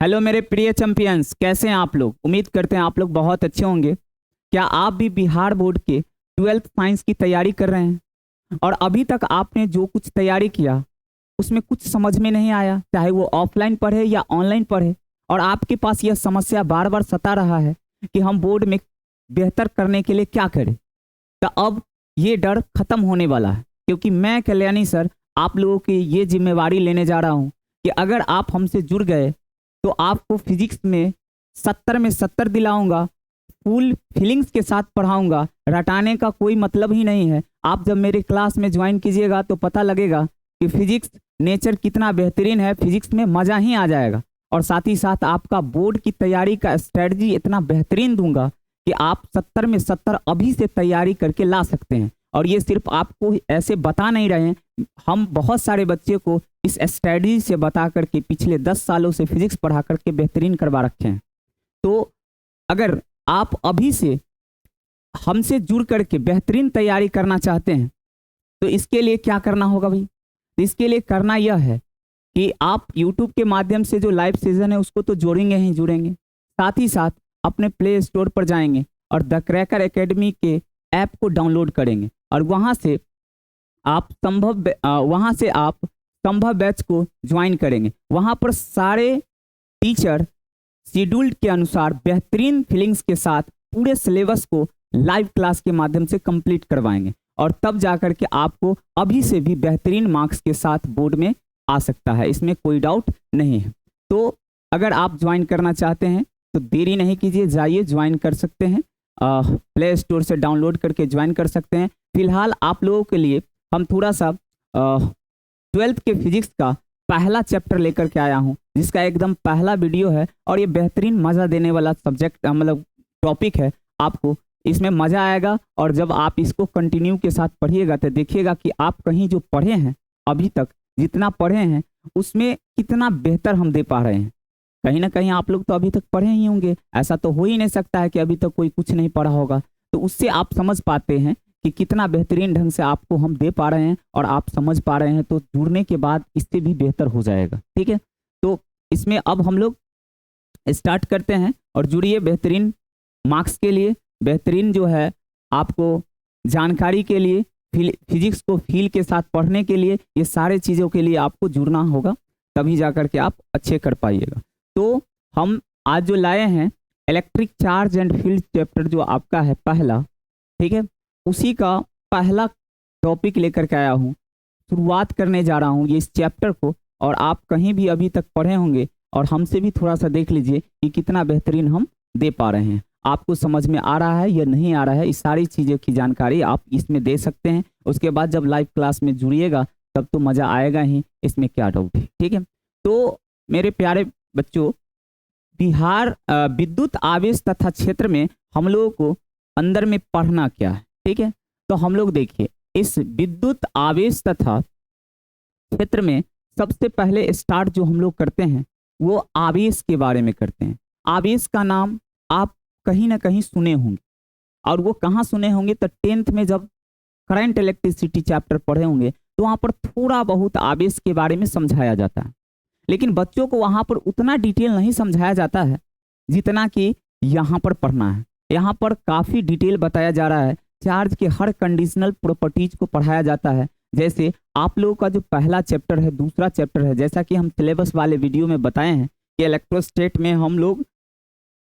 Hello मेरे प्रिय champions, कैसे हैं आप लोग। उम्मीद करते हैं आप लोग बहुत अच्छे होंगे। क्या आप भी बिहार बोर्ड के 12th साइंस की तैयारी कर रहे हैं और अभी तक आपने जो कुछ तैयारी किया उसमें कुछ समझ में नहीं आया, चाहे वो ऑफलाइन पढ़े या ऑनलाइन पढ़े, और आपके पास यह समस्या बार बार सता रहा है कि हम बोर्ड में बेहतर करने के लिए क्या करें। तो अब ये डर खत्म होने वाला है, क्योंकि मैं कल्याणी सर आप लोगों की ये जिम्मेवारी लेने जा रहा हूँ कि अगर आप हमसे जुड़ गए तो आपको फिजिक्स में 70 में 70 दिलाऊंगा, फुल फीलिंग्स के साथ पढ़ाऊंगा। रटाने का कोई मतलब ही नहीं है। आप जब मेरे क्लास में ज्वाइन कीजिएगा तो पता लगेगा कि फिजिक्स नेचर कितना बेहतरीन है, फिजिक्स में मज़ा ही आ जाएगा। और साथ ही साथ आपका बोर्ड की तैयारी का स्ट्रेटजी इतना बेहतरीन दूंगा कि आप 70 में 70 अभी से तैयारी करके ला सकते हैं। और ये सिर्फ आपको ऐसे बता नहीं रहे हैं, हम बहुत सारे बच्चे को इस स्ट्रेटजी से बता करके पिछले 10 सालों से फिजिक्स पढ़ा करके बेहतरीन करवा रखे हैं। तो अगर आप अभी से हमसे जुड़ करके बेहतरीन तैयारी करना चाहते हैं तो इसके लिए क्या करना होगा भाई। तो इसके लिए करना यह है कि आप YouTube के माध्यम से जो लाइव सेशन है उसको तो जोड़ेंगे ही जोड़ेंगे, साथ ही साथ अपने प्ले स्टोर पर जाएंगे और द क्रैकर एकेडमी के ऐप को डाउनलोड करेंगे और वहाँ से आप संभव बैच को ज्वाइन करेंगे। वहाँ पर सारे टीचर शेड्यूल्ड के अनुसार बेहतरीन फीलिंग्स के साथ पूरे सिलेबस को लाइव क्लास के माध्यम से कंप्लीट करवाएंगे और तब जाकर के आपको अभी से भी बेहतरीन मार्क्स के साथ बोर्ड में आ सकता है, इसमें कोई डाउट नहीं है। तो अगर आप ज्वाइन करना चाहते हैं तो देरी नहीं कीजिए, जाइए ज्वाइन कर सकते हैं, प्ले स्टोर से डाउनलोड करके ज्वाइन कर सकते हैं। फिलहाल आप लोगों के लिए हम थोड़ा सा 12th के फिजिक्स का पहला चैप्टर लेकर के आया हूँ, जिसका एकदम पहला वीडियो है और ये बेहतरीन मज़ा देने वाला सब्जेक्ट मतलब टॉपिक है। आपको इसमें मज़ा आएगा और जब आप इसको कंटिन्यू के साथ पढ़िएगा तो देखिएगा कि आप कहीं जो पढ़े हैं अभी तक जितना पढ़े हैं उसमें कितना बेहतर हम दे पा रहे हैं। कहीं ना कहीं आप लोग तो अभी तक पढ़े ही होंगे, ऐसा तो हो ही नहीं सकता है कि अभी तक कोई कुछ नहीं पढ़ा होगा। तो उससे आप समझ पाते हैं कि कितना बेहतरीन ढंग से आपको हम दे पा रहे हैं और आप समझ पा रहे हैं, तो जुड़ने के बाद इससे भी बेहतर हो जाएगा। ठीक है, तो इसमें अब हम लोग स्टार्ट करते हैं और जुड़िए बेहतरीन मार्क्स के लिए, बेहतरीन जो है आपको जानकारी के लिए, फिजिक्स को फील के साथ पढ़ने के लिए, ये सारे चीज़ों के लिए आपको जुड़ना होगा, तभी जा कर के आप अच्छे कर पाइएगा। तो हम आज जो लाए हैं electric charge and field chapter जो आपका है पहला, ठीक है, उसी का पहला टॉपिक लेकर के आया हूँ। शुरुआत करने जा रहा हूँ ये इस चैप्टर को, और आप कहीं भी अभी तक पढ़े होंगे और हमसे भी थोड़ा सा देख लीजिए कि कितना बेहतरीन हम दे पा रहे हैं। आपको समझ में आ रहा है या नहीं आ रहा है, इस सारी चीज़ों की जानकारी आप इसमें दे सकते हैं। उसके बाद जब लाइव क्लास में जुड़िएगा तब तो मज़ा आएगा ही, इसमें क्या डाउट है। ठीक है, तो मेरे प्यारे बच्चों, बिहार विद्युत आवेश तथा क्षेत्र में हम लोगों को अंदर में पढ़ना क्या है। ठीक है, तो हम लोग देखिए इस विद्युत आवेश तथा क्षेत्र में सबसे पहले स्टार्ट जो हम लोग करते हैं वो आवेश के बारे में करते हैं। आवेश का नाम आप कहीं ना कहीं सुने होंगे, और वो कहाँ सुने होंगे तो 10th में जब करंट इलेक्ट्रिसिटी चैप्टर पढ़े होंगे तो वहाँ पर थोड़ा बहुत आवेश के बारे में समझाया जाता है, लेकिन बच्चों को वहाँ पर उतना डिटेल नहीं समझाया जाता है जितना कि यहाँ पर पढ़ना है। यहाँ पर काफ़ी डिटेल बताया जा रहा है, चार्ज के हर कंडीशनल प्रॉपर्टीज को पढ़ाया जाता है। जैसे आप लोगों का जो पहला चैप्टर है, दूसरा चैप्टर है, जैसा कि हम सिलेबस वाले वीडियो में बताए हैं कि इलेक्ट्रोस्टेट में हम लोग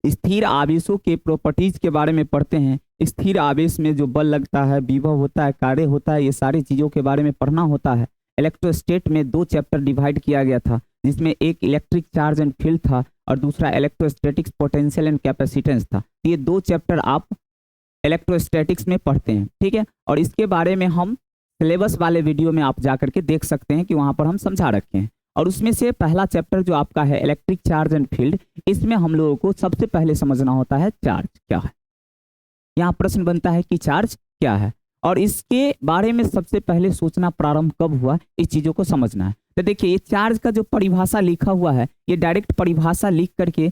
स्थिर आवेशों के प्रॉपर्टीज के बारे में पढ़ते हैं। स्थिर आवेश में जो बल लगता है, विभव होता है, कार्य होता है, ये सारी चीज़ों के बारे में पढ़ना होता है। इलेक्ट्रोस्टेट में 2 चैप्टर डिवाइड किया गया था, जिसमें एक इलेक्ट्रिक चार्ज एंड फील्ड था और दूसरा इलेक्ट्रोस्टैटिक्स पोटेंशियल एंड कैपेसिटेंस था। ये 2 चैप्टर आप इलेक्ट्रोस्टैटिक्स में पढ़ते हैं। ठीक है, और इसके बारे में हम सिलेबस वाले वीडियो में आप जा करके देख सकते हैं कि वहाँ पर हम समझा रखे हैं। और उसमें से पहला चैप्टर जो आपका है इलेक्ट्रिक चार्ज एंड फील्ड, इसमें हम लोगों को सबसे पहले समझना होता है चार्ज क्या है। यहाँ प्रश्न बनता है कि चार्ज क्या है, और इसके बारे में सबसे पहले सोचना प्रारंभ कब हुआ, इस चीज़ों को समझना है। तो देखिए ये चार्ज का जो परिभाषा लिखा हुआ है, ये डायरेक्ट परिभाषा लिख करके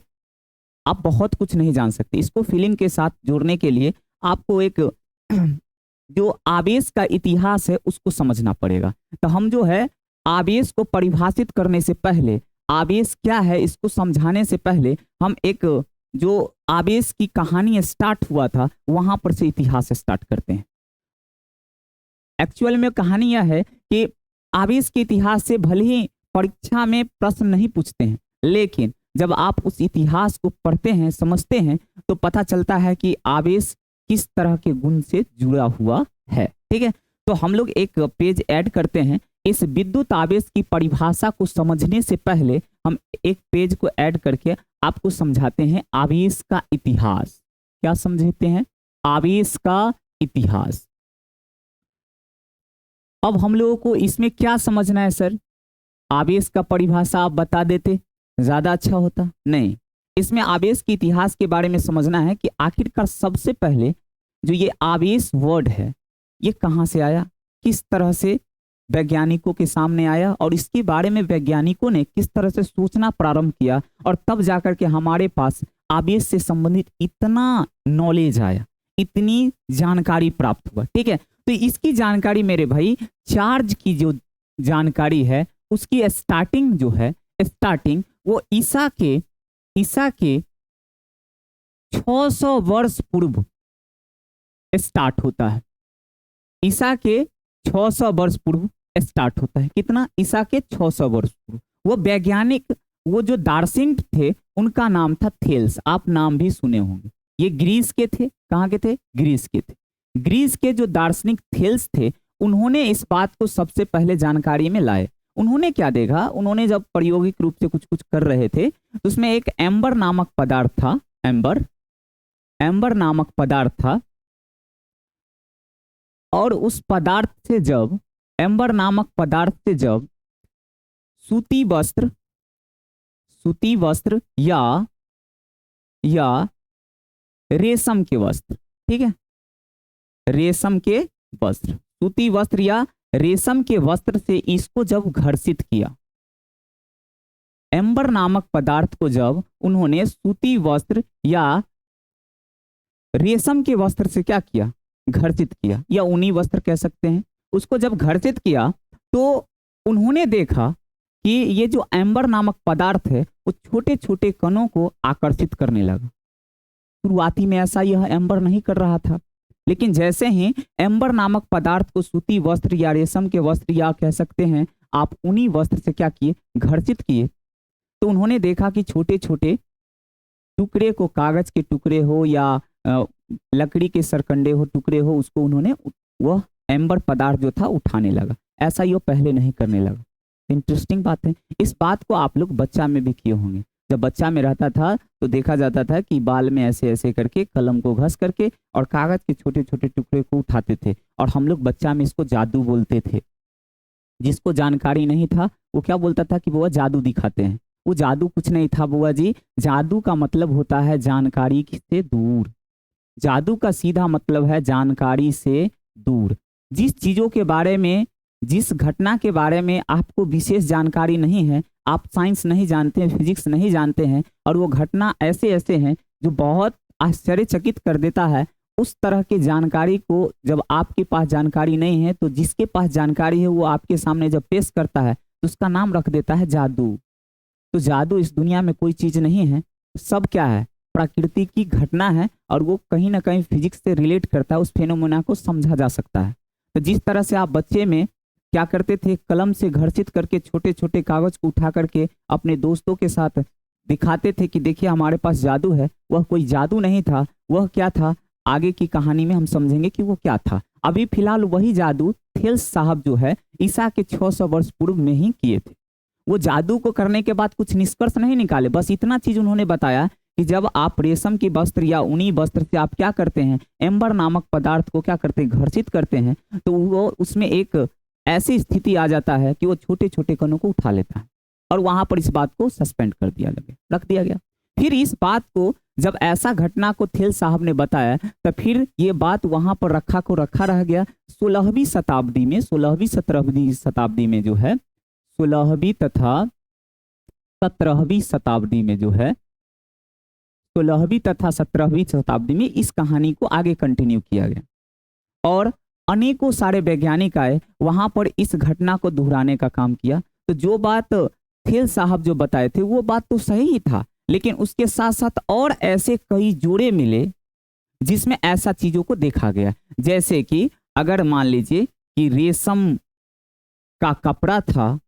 आप बहुत कुछ नहीं जान सकते। इसको फीलिंग के साथ जोड़ने के लिए आपको एक जो आवेश का इतिहास है उसको समझना पड़ेगा। तो हम जो है आवेश को परिभाषित करने से पहले आवेश क्या है इसको समझाने से पहले हम एक जो आवेश की कहानी स्टार्ट हुआ था वहां पर से इतिहास स्टार्ट करते हैं। एक्चुअल में कहानी यह है कि आवेश के इतिहास से भले ही परीक्षा में प्रश्न नहीं पूछते हैं, लेकिन जब आप उस इतिहास को पढ़ते हैं, समझते हैं, तो पता चलता है कि आवेश किस तरह के गुण से जुड़ा हुआ है। ठीक है, तो हम लोग एक पेज ऐड करते हैं। इस विद्युत आवेश की परिभाषा को समझने से पहले हम एक पेज को ऐड करके आपको समझाते हैं आवेश का इतिहास। क्या समझते हैं? आवेश का इतिहास। अब हम लोगों को इसमें क्या समझना है सर? आवेश का परिभाषा आप बता देते ज्यादा अच्छा होता। नहीं, इसमें आवेश के इतिहास के बारे में समझना है कि आखिरकार सबसे पहले जो ये आवेश वर्ड है ये कहाँ से आया, किस तरह से वैज्ञानिकों के सामने आया और इसके बारे में वैज्ञानिकों ने किस तरह से सोचना प्रारंभ किया और तब जाकर के हमारे पास आवेश से संबंधित इतना नॉलेज आया, इतनी जानकारी प्राप्त हुआ। ठीक है, तो इसकी जानकारी मेरे भाई, चार्ज की जो जानकारी है उसकी स्टार्टिंग जो है, स्टार्टिंग वो ईसा के 600 वर्ष पूर्व स्टार्ट होता है। ईसा के 600 वर्ष पूर्व स्टार्ट होता है। कितना? ईसा के 600 वर्ष पूर्व। वो वैज्ञानिक, वो जो दार्शनिक थे उनका नाम था थेल्स। आप नाम भी सुने होंगे। ये ग्रीस के थे। कहाँ के थे? ग्रीस के थे। ग्रीस के जो दार्शनिक थेल्स थे उन्होंने इस बात को सबसे पहले जानकारी में लाए। उन्होंने क्या देखा, उन्होंने जब प्रायोगिक रूप से कुछ कुछ कर रहे थे तो उसमें एक एम्बर नामक पदार्थ था। एम्बर नामक पदार्थ था और उस पदार्थ से जब, एम्बर नामक पदार्थ से जब सूती वस्त्र या रेशम के वस्त्र, ठीक है, रेशम के वस्त्र, सूती वस्त्र या रेशम के वस्त्र से इसको जब घर्षित किया, एम्बर नामक पदार्थ को जब उन्होंने सूती वस्त्र या रेशम के वस्त्र से क्या किया? घर्षित किया, या ऊनी वस्त्र कह सकते हैं। उसको जब घर्षित किया तो उन्होंने देखा कि ये जो एम्बर नामक पदार्थ है वो छोटे छोटे कणों को आकर्षित करने लगा। शुरुआती में ऐसा यह एम्बर नहीं कर रहा था, लेकिन जैसे ही एम्बर नामक पदार्थ को सूती वस्त्र या रेशम के वस्त्र या कह सकते हैं आप ऊनी वस्त्र से क्या किए? घर्षित किए, तो उन्होंने देखा कि छोटे छोटे टुकड़े को, कागज के टुकड़े हो या लकड़ी के सरकंडे हो, टुकड़े हो, उसको उन्होंने, वह एम्बर पदार्थ जो था उठाने लगा। ऐसा ये पहले नहीं करने लगा। इंटरेस्टिंग बात है। इस बात को आप लोग बच्चा में भी किए होंगे। जब बच्चा में रहता था तो देखा जाता था कि बाल में ऐसे ऐसे करके कलम को घस करके और कागज के छोटे छोटे टुकड़े को उठाते थे, और हम लोग बच्चा में इसको जादू बोलते थे। जिसको जानकारी नहीं था वो क्या बोलता था कि बुआ जादू दिखाते हैं। वो जादू कुछ नहीं था बुआ जी। जादू का मतलब होता है जानकारी से दूर। जादू का सीधा मतलब है जानकारी से दूर। जिस चीजों के बारे में, जिस घटना के बारे में आपको विशेष जानकारी नहीं है, आप साइंस नहीं जानते हैं, फिजिक्स नहीं जानते हैं, और वो घटना ऐसे ऐसे हैं जो बहुत आश्चर्यचकित कर देता है, उस तरह की जानकारी को जब आपके पास जानकारी नहीं है तो जिसके पास जानकारी है वो आपके सामने जब पेश करता है तो उसका नाम रख देता है जादू। तो जादू इस दुनिया में कोई चीज नहीं है, सब क्या है? प्रकृति की घटना है, और वो कहीं ना कहीं फिजिक्स से रिलेट करता है, उस फेनोमेना को समझा जा सकता है। तो जिस तरह से आप बच्चे में क्या करते थे, कलम से घर्षित करके छोटे छोटे कागज को उठा करके अपने दोस्तों के साथ दिखाते थे कि देखिए हमारे पास जादू है, वह कोई जादू नहीं था। वह क्या था? आगे की कहानी में हम समझेंगे कि वो क्या था। अभी फिलहाल वही जादू थेल्स साहब जो है ईसा के 600 वर्ष पूर्व में ही किए थे। वो जादू को करने के बाद कुछ निष्कर्ष नहीं निकाले, बस इतना चीज उन्होंने बताया कि जब आप रेशम की वस्त्र या ऊनी वस्त्र से आप क्या करते हैं, एम्बर नामक पदार्थ को क्या करते हैं? घर्षित करते हैं, तो वो उसमें एक ऐसी स्थिति आ जाता है कि वो छोटे छोटे कणों को उठा लेता है, और वहां पर इस बात को सस्पेंड कर दिया गया, रख दिया गया। फिर इस बात को जब ऐसा घटना को थेल्स साहब ने बताया तो फिर ये बात वहां पर रखा रह गया। 16वीं शताब्दी में, 16वीं 17वीं शताब्दी में जो है, 16वीं तथा 17वीं शताब्दी में जो है, 16वीं तथा 17वीं शताब्दी में इस कहानी को आगे कंटिन्यू किया गया, और अनेकों सारे वैज्ञानिक आए वहां पर इस घटना को दोहराने का काम किया। तो जो बात थेल साहब जो बताए थे वो बात तो सही ही था, लेकिन उसके साथ साथ और ऐसे कई जोड़े मिले जिसमें ऐसा चीजों को देखा गया। जैसे कि अगर मान लीजिए कि का कपड़ा था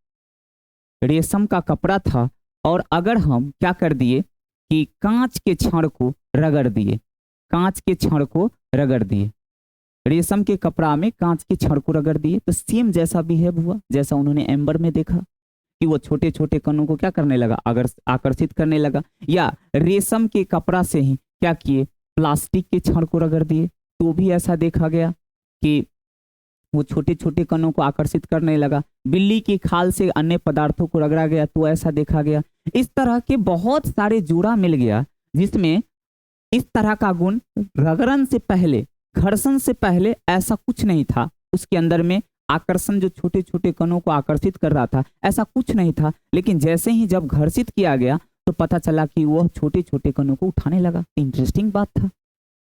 रेशम का कपड़ा था, और अगर हम क्या कर दिए कि कांच के छड़ को रगड़ दिए, कांच के छड़ को रगड़ दिए, रेशम के कपड़ा में कांच के छड़ को रगड़ दिए, तो सेम जैसा बिहेव हुआ जैसा उन्होंने एम्बर में देखा कि वो छोटे छोटे कणों को क्या करने लगा, अगर आकर्षित करने लगा। या रेशम के कपड़ा से ही क्या किए, प्लास्टिक के छड़ को रगड़ दिए, तो भी ऐसा देखा गया कि वो छोटे छोटे कणों को आकर्षित करने लगा। बिल्ली की खाल से अन्य पदार्थों को रगड़ा गया तो ऐसा देखा गया। इस तरह के बहुत सारे जोड़ा मिल गया जिसमें इस तरह का गुण रगड़न से पहले, घर्षण से पहले ऐसा कुछ नहीं था। उसके अंदर में आकर्षण जो छोटे छोटे कणों को आकर्षित कर रहा था ऐसा कुछ नहीं था, लेकिन जैसे ही जब घर्षित किया गया तो पता चला कि वह छोटे छोटे कणों को उठाने लगा। इंटरेस्टिंग बात था।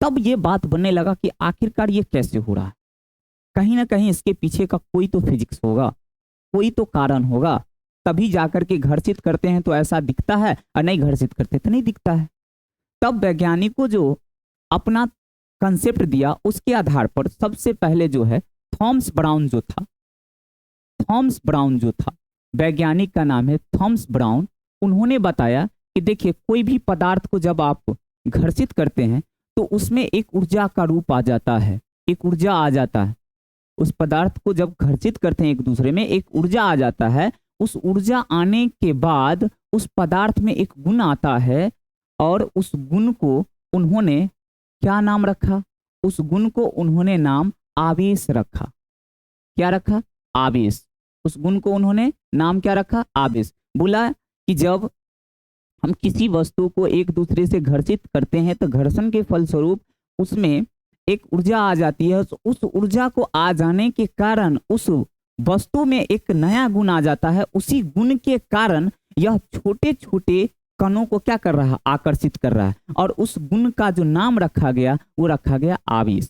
तब ये बात बनने लगा कि आखिरकार ये कैसे हो रहा है, कहीं ना कहीं इसके पीछे का कोई तो फिजिक्स होगा, कोई तो कारण होगा, तभी जाकर के घर्षित करते हैं तो ऐसा दिखता है और नहीं घर्षित करते तो नहीं दिखता है। तब वैज्ञानिकों जो अपना कंसेप्ट दिया उसके आधार पर सबसे पहले जो है थॉमस ब्राउन जो था, वैज्ञानिक का नाम है थॉमस ब्राउन। उन्होंने बताया कि देखिए कोई भी पदार्थ को जब आप घर्षित करते हैं तो उसमें एक ऊर्जा का रूप आ जाता है, एक ऊर्जा आ जाता है। उस पदार्थ को जब घर्षित करते हैं एक दूसरे में एक ऊर्जा आ जाता है। उस ऊर्जा आने के बाद उस पदार्थ में एक गुण आता है और उस गुण को उन्होंने क्या नाम रखा, उस गुण को उन्होंने नाम आवेश रखा। क्या रखा? आवेश। उस गुण को उन्होंने नाम क्या रखा? आवेश। बोला कि जब हम किसी वस्तु को एक दूसरे से घर्षित करते हैं तो घर्षण के फलस्वरूप उसमें एक ऊर्जा आ जाती है। उस ऊर्जा को आ जाने के कारण उस वस्तु में एक नया गुण आ जाता है। उसी गुण के कारण यह छोटे छोटे कणों को क्या कर रहा है? आकर्षित कर रहा है। और उस गुण का जो नाम रखा गया वो रखा गया आवेश।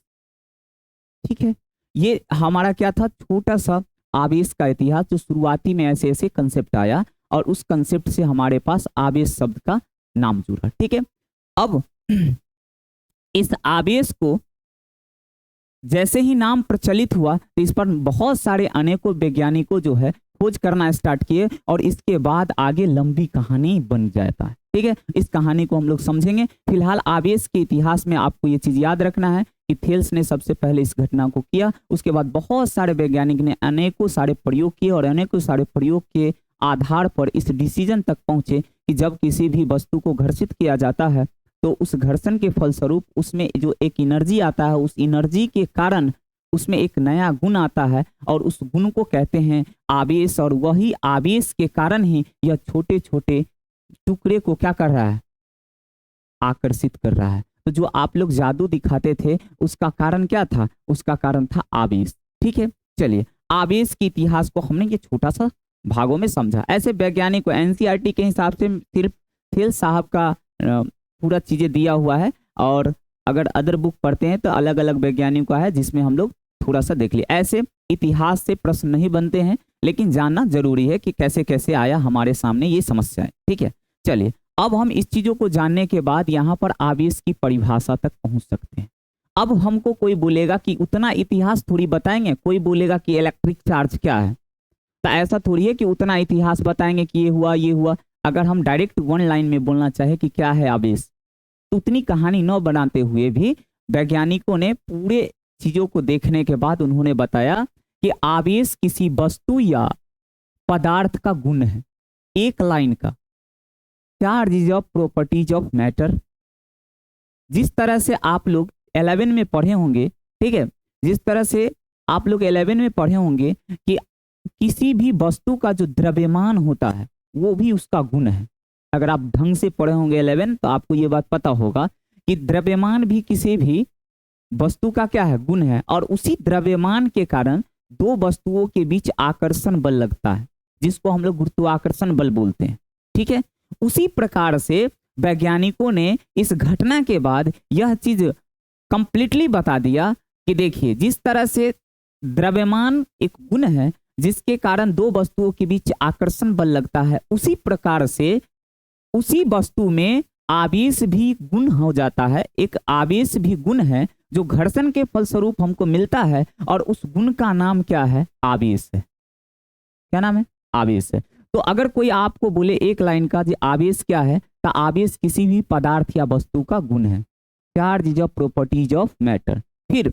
ठीक है, ये हमारा क्या था? छोटा सा आवेश का इतिहास, जो शुरुआती में ऐसे ऐसे कंसेप्ट आया और उस कंसेप्ट से हमारे पास आवेश शब्द का नाम जुड़ा। ठीक है, अब इस आवेश को जैसे ही नाम प्रचलित हुआ तो इस पर बहुत सारे अनेकों वैज्ञानिकों जो है खोज करना स्टार्ट किए और इसके बाद आगे लंबी कहानी बन जाता है। ठीक है, इस कहानी को हम लोग समझेंगे। फिलहाल आवेश के इतिहास में आपको ये चीज याद रखना है कि थेल्स ने सबसे पहले इस घटना को किया। उसके बाद बहुत सारे वैज्ञानिक ने अनेकों सारे प्रयोग किए और अनेकों सारे प्रयोग के आधार पर इस डिसीजन तक पहुंचे कि जब किसी भी वस्तु को घर्षित किया जाता है तो उस घर्षण के फलस्वरूप उसमें जो एक एनर्जी आता है, उस एनर्जी के कारण उसमें एक नया गुण आता है और उस गुण को कहते हैं आवेश। और वही आवेश के कारण ही यह छोटे छोटे टुकड़े को क्या कर रहा है? आकर्षित कर रहा है। तो जो आप लोग जादू दिखाते थे उसका कारण क्या था? उसका कारण था आवेश। ठीक है, चलिए आवेश के इतिहास को हमने ये छोटा सा भागों में समझा। ऐसे वैज्ञानिक को एनसीईआरटी के हिसाब से सिर्फ थेल साहब का पूरा चीजें दिया हुआ है, और अगर अदर बुक पढ़ते हैं तो अलग अलग वैज्ञानिकों का है जिसमें हम लोग थोड़ा सा देख लिए। ऐसे इतिहास से प्रश्न नहीं बनते हैं, लेकिन जानना जरूरी है कि कैसे कैसे आया हमारे सामने ये समस्या है। ठीक है, चलिए अब हम इस चीजों को जानने के बाद यहाँ पर आवेश की परिभाषा तक पहुंच सकते हैं। अब हमको कोई बोलेगा कि उतना इतिहास थोड़ी बताएंगे, कोई बोलेगा कि इलेक्ट्रिक चार्ज क्या है, तो ऐसा थोड़ी है कि उतना इतिहास बताएंगे कि ये हुआ ये हुआ। अगर हम डायरेक्ट वन लाइन में बोलना चाहे कि क्या है आवेश, तो उतनी कहानी न बनाते हुए भी वैज्ञानिकों ने पूरे चीजों को देखने के बाद उन्होंने बताया कि आवेश किसी वस्तु या पदार्थ का गुण है, एक लाइन का। Charge of properties of matter. जिस तरह से आप लोग 11 में पढ़े होंगे, ठीक है, जिस तरह से आप लोग 11 में पढ़े होंगे कि किसी भी वस्तु का जो द्रव्यमान होता है वो भी उसका गुण है। अगर आप ढंग से पढ़े होंगे 11 तो आपको ये बात पता होगा कि द्रव्यमान भी किसी भी वस्तु का क्या है? गुण है। और उसी द्रव्यमान के कारण दो वस्तुओं के बीच आकर्षण बल लगता है जिसको हम लोग गुरुत्वाकर्षण बल बोलते हैं। ठीक है, उसी प्रकार से वैज्ञानिकों ने इस घटना के बाद यह चीज कंप्लीटली बता दिया कि देखिए जिस तरह से द्रव्यमान एक गुण है, जिसके कारण दो वस्तुओं के बीच आकर्षण बल लगता है, उसी प्रकार से उसी वस्तु में आवेश भी गुण हो जाता है। एक आवेश भी गुण है जो घर्षण के फलस्वरूप हमको मिलता है, और उस गुण का नाम क्या है? आवेश है। क्या नाम है? आवेश है। तो अगर कोई आपको बोले एक लाइन का जी आवेश क्या है, तो आवेश किसी भी पदार्थ या वस्तु का गुण है। Charge is a properties of matter. फिर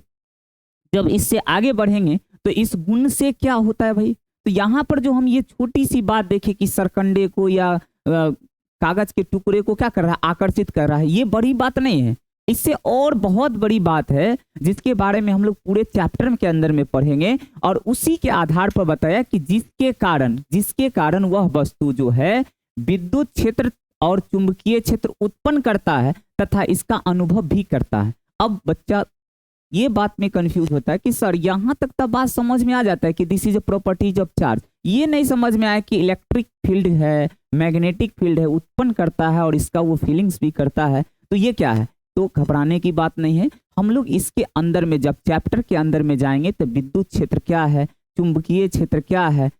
जब इससे आगे बढ़ेंगे तो इस गुण से क्या होता है भाई? तो यहाँ पर जो हम ये छोटी सी बात देखें कि सरकंडे को या कागज के टुकड़े को क्या कर रहा है? आकर्षित कर रहा है, ये बड़ी बात नहीं है। इससे और बहुत बड़ी बात है जिसके बारे में हम लोग पूरे चैप्टर के अंदर में पढ़ेंगे, और उसी के आधार पर बताया कि जिसके कारण वह वस्तु जो है विद्युत क्षेत्र और चुंबकीय क्षेत्र उत्पन्न करता है तथा इसका अनुभव भी करता है। अब बच्चा ये बात में कंफ्यूज होता है कि सर यहाँ तक तो बात समझ में आ जाता है कि this is a properties of charge, ये नहीं समझ में आया कि इलेक्ट्रिक फील्ड है, मैग्नेटिक फील्ड है, उत्पन्न करता है और इसका वो फीलिंग्स भी करता है, तो ये क्या है? तो घबराने की बात नहीं है। हम लोग इसके अंदर में जब चैप्टर के अंदर में जाएंगे तो विद्युत क्षेत्र क्या है, चुंबकीय क्षेत्र क्या है,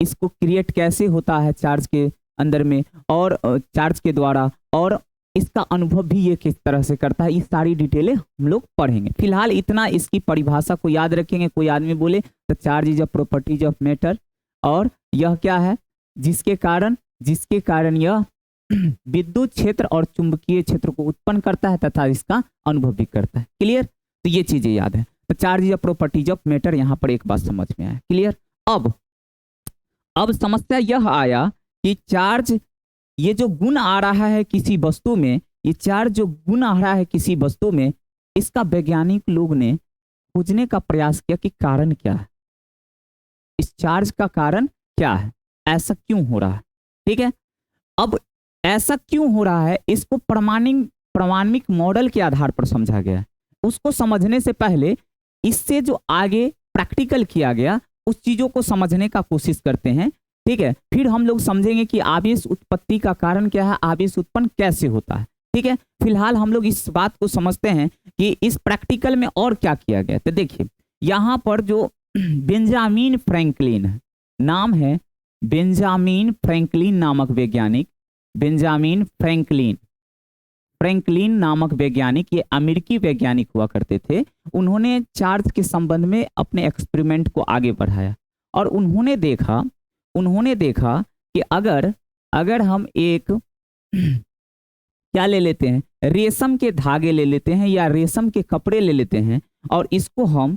इसको क्रिएट कैसे होता है चार्ज के अंदर में और चार्ज के द्वारा, और इसका अनुभव भी ये किस तरह से करता है, ये सारी डिटेलें हम लोग पढ़ेंगे। फिलहाल इतना इसकी परिभाषा को याद रखेंगे। कोई आदमी बोले तो charge is a properties of matter, और यह क्या है? जिसके कारण यह विद्युत क्षेत्र और चुंबकीय क्षेत्र को उत्पन्न करता है तथा इसका अनुभव भी करता है। क्लियर? तो ये चीजें याद है। तो charge is a properties of matter, यहाँ पर एक बात समझ में आया। क्लियर? अब समस्या यह आया कि चार्ज, ये जो गुण आ रहा है किसी वस्तु में, ये चार्ज जो गुण आ रहा है किसी वस्तु में, इसका वैज्ञानिक लोग ने खोजने का प्रयास किया कि कारण क्या है, इस चार्ज का कारण क्या है, ऐसा क्यों हो रहा है। ठीक है, अब ऐसा क्यों हो रहा है इसको प्रामाणिक मॉडल के आधार पर समझा गया है। उसको समझने से पहले इससे जो आगे प्रैक्टिकल किया गया उस चीजों को समझने का कोशिश करते हैं। ठीक है, फिर हम लोग समझेंगे कि आवेश उत्पत्ति का कारण क्या है, आवेश उत्पन्न कैसे होता है। ठीक है, फिलहाल हम लोग इस बात को समझते हैं कि इस प्रैक्टिकल में और क्या किया गया। तो देखिए यहाँ पर जो बेंजामिन फ्रैंकलिन है, नाम है बेंजामिन फ्रैंकलिन नामक वैज्ञानिक, बेंजामिन फ्रैंकलिन नामक वैज्ञानिक, ये अमेरिकी वैज्ञानिक हुआ करते थे। उन्होंने चार्ज के संबंध में अपने एक्सपेरिमेंट को आगे बढ़ाया और उन्होंने देखा कि अगर हम एक क्या ले लेते हैं, रेशम के धागे ले लेते हैं या रेशम के कपड़े ले लेते हैं और इसको हम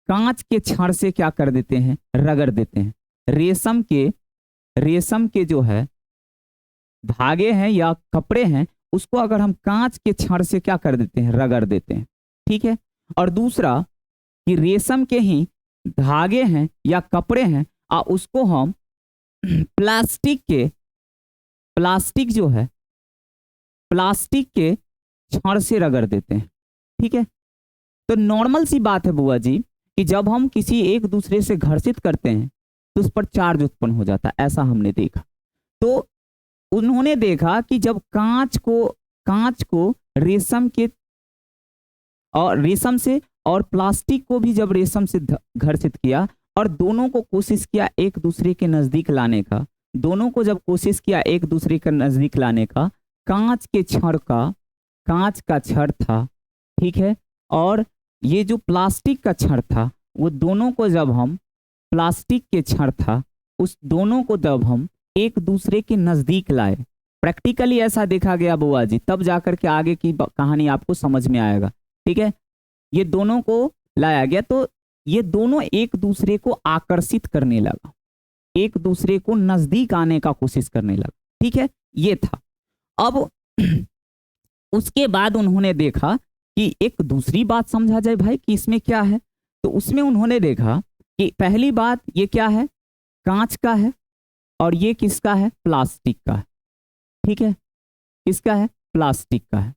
कांच के छड़ से क्या कर देते हैं, रगड़ देते हैं। रेशम के जो है धागे हैं या कपड़े हैं उसको अगर हम कांच के छड़ से क्या कर देते हैं, रगड़ देते हैं। ठीक है, और दूसरा कि रेशम के ही धागे हैं या कपड़े हैं और उसको हम प्लास्टिक के छड़ से रगड़ देते हैं। ठीक है, तो नॉर्मल सी बात है बुआ जी कि जब हम किसी एक दूसरे से घर्षित करते हैं तो उस पर चार्ज उत्पन्न हो जाता है, ऐसा हमने देखा। तो उन्होंने देखा कि जब कांच को रेशम से और प्लास्टिक को भी जब रेशम से घर्षित किया और दोनों को कोशिश किया एक दूसरे के नजदीक लाने का, कांच का छड़ था, ठीक है, और ये जो प्लास्टिक का छड़ था, वो दोनों को जब हम प्लास्टिक के छड़ था उस दोनों को जब हम एक दूसरे के नजदीक लाए, प्रैक्टिकली ऐसा देखा गया बुआ जी, तब जाकर के आगे की कहानी आपको समझ में आएगा। ठीक है, ये दोनों को लाया गया तो ये दोनों एक दूसरे को आकर्षित करने लगा, एक दूसरे को नजदीक आने का कोशिश करने लगा। ठीक है, ये था। अब उसके बाद उन्होंने देखा कि एक दूसरी बात समझा जाए भाई कि इसमें क्या है, तो उसमें उन्होंने देखा कि पहली बात ये क्या है, कांच का है और ये किसका है, प्लास्टिक का है। ठीक है, किसका है, प्लास्टिक का है।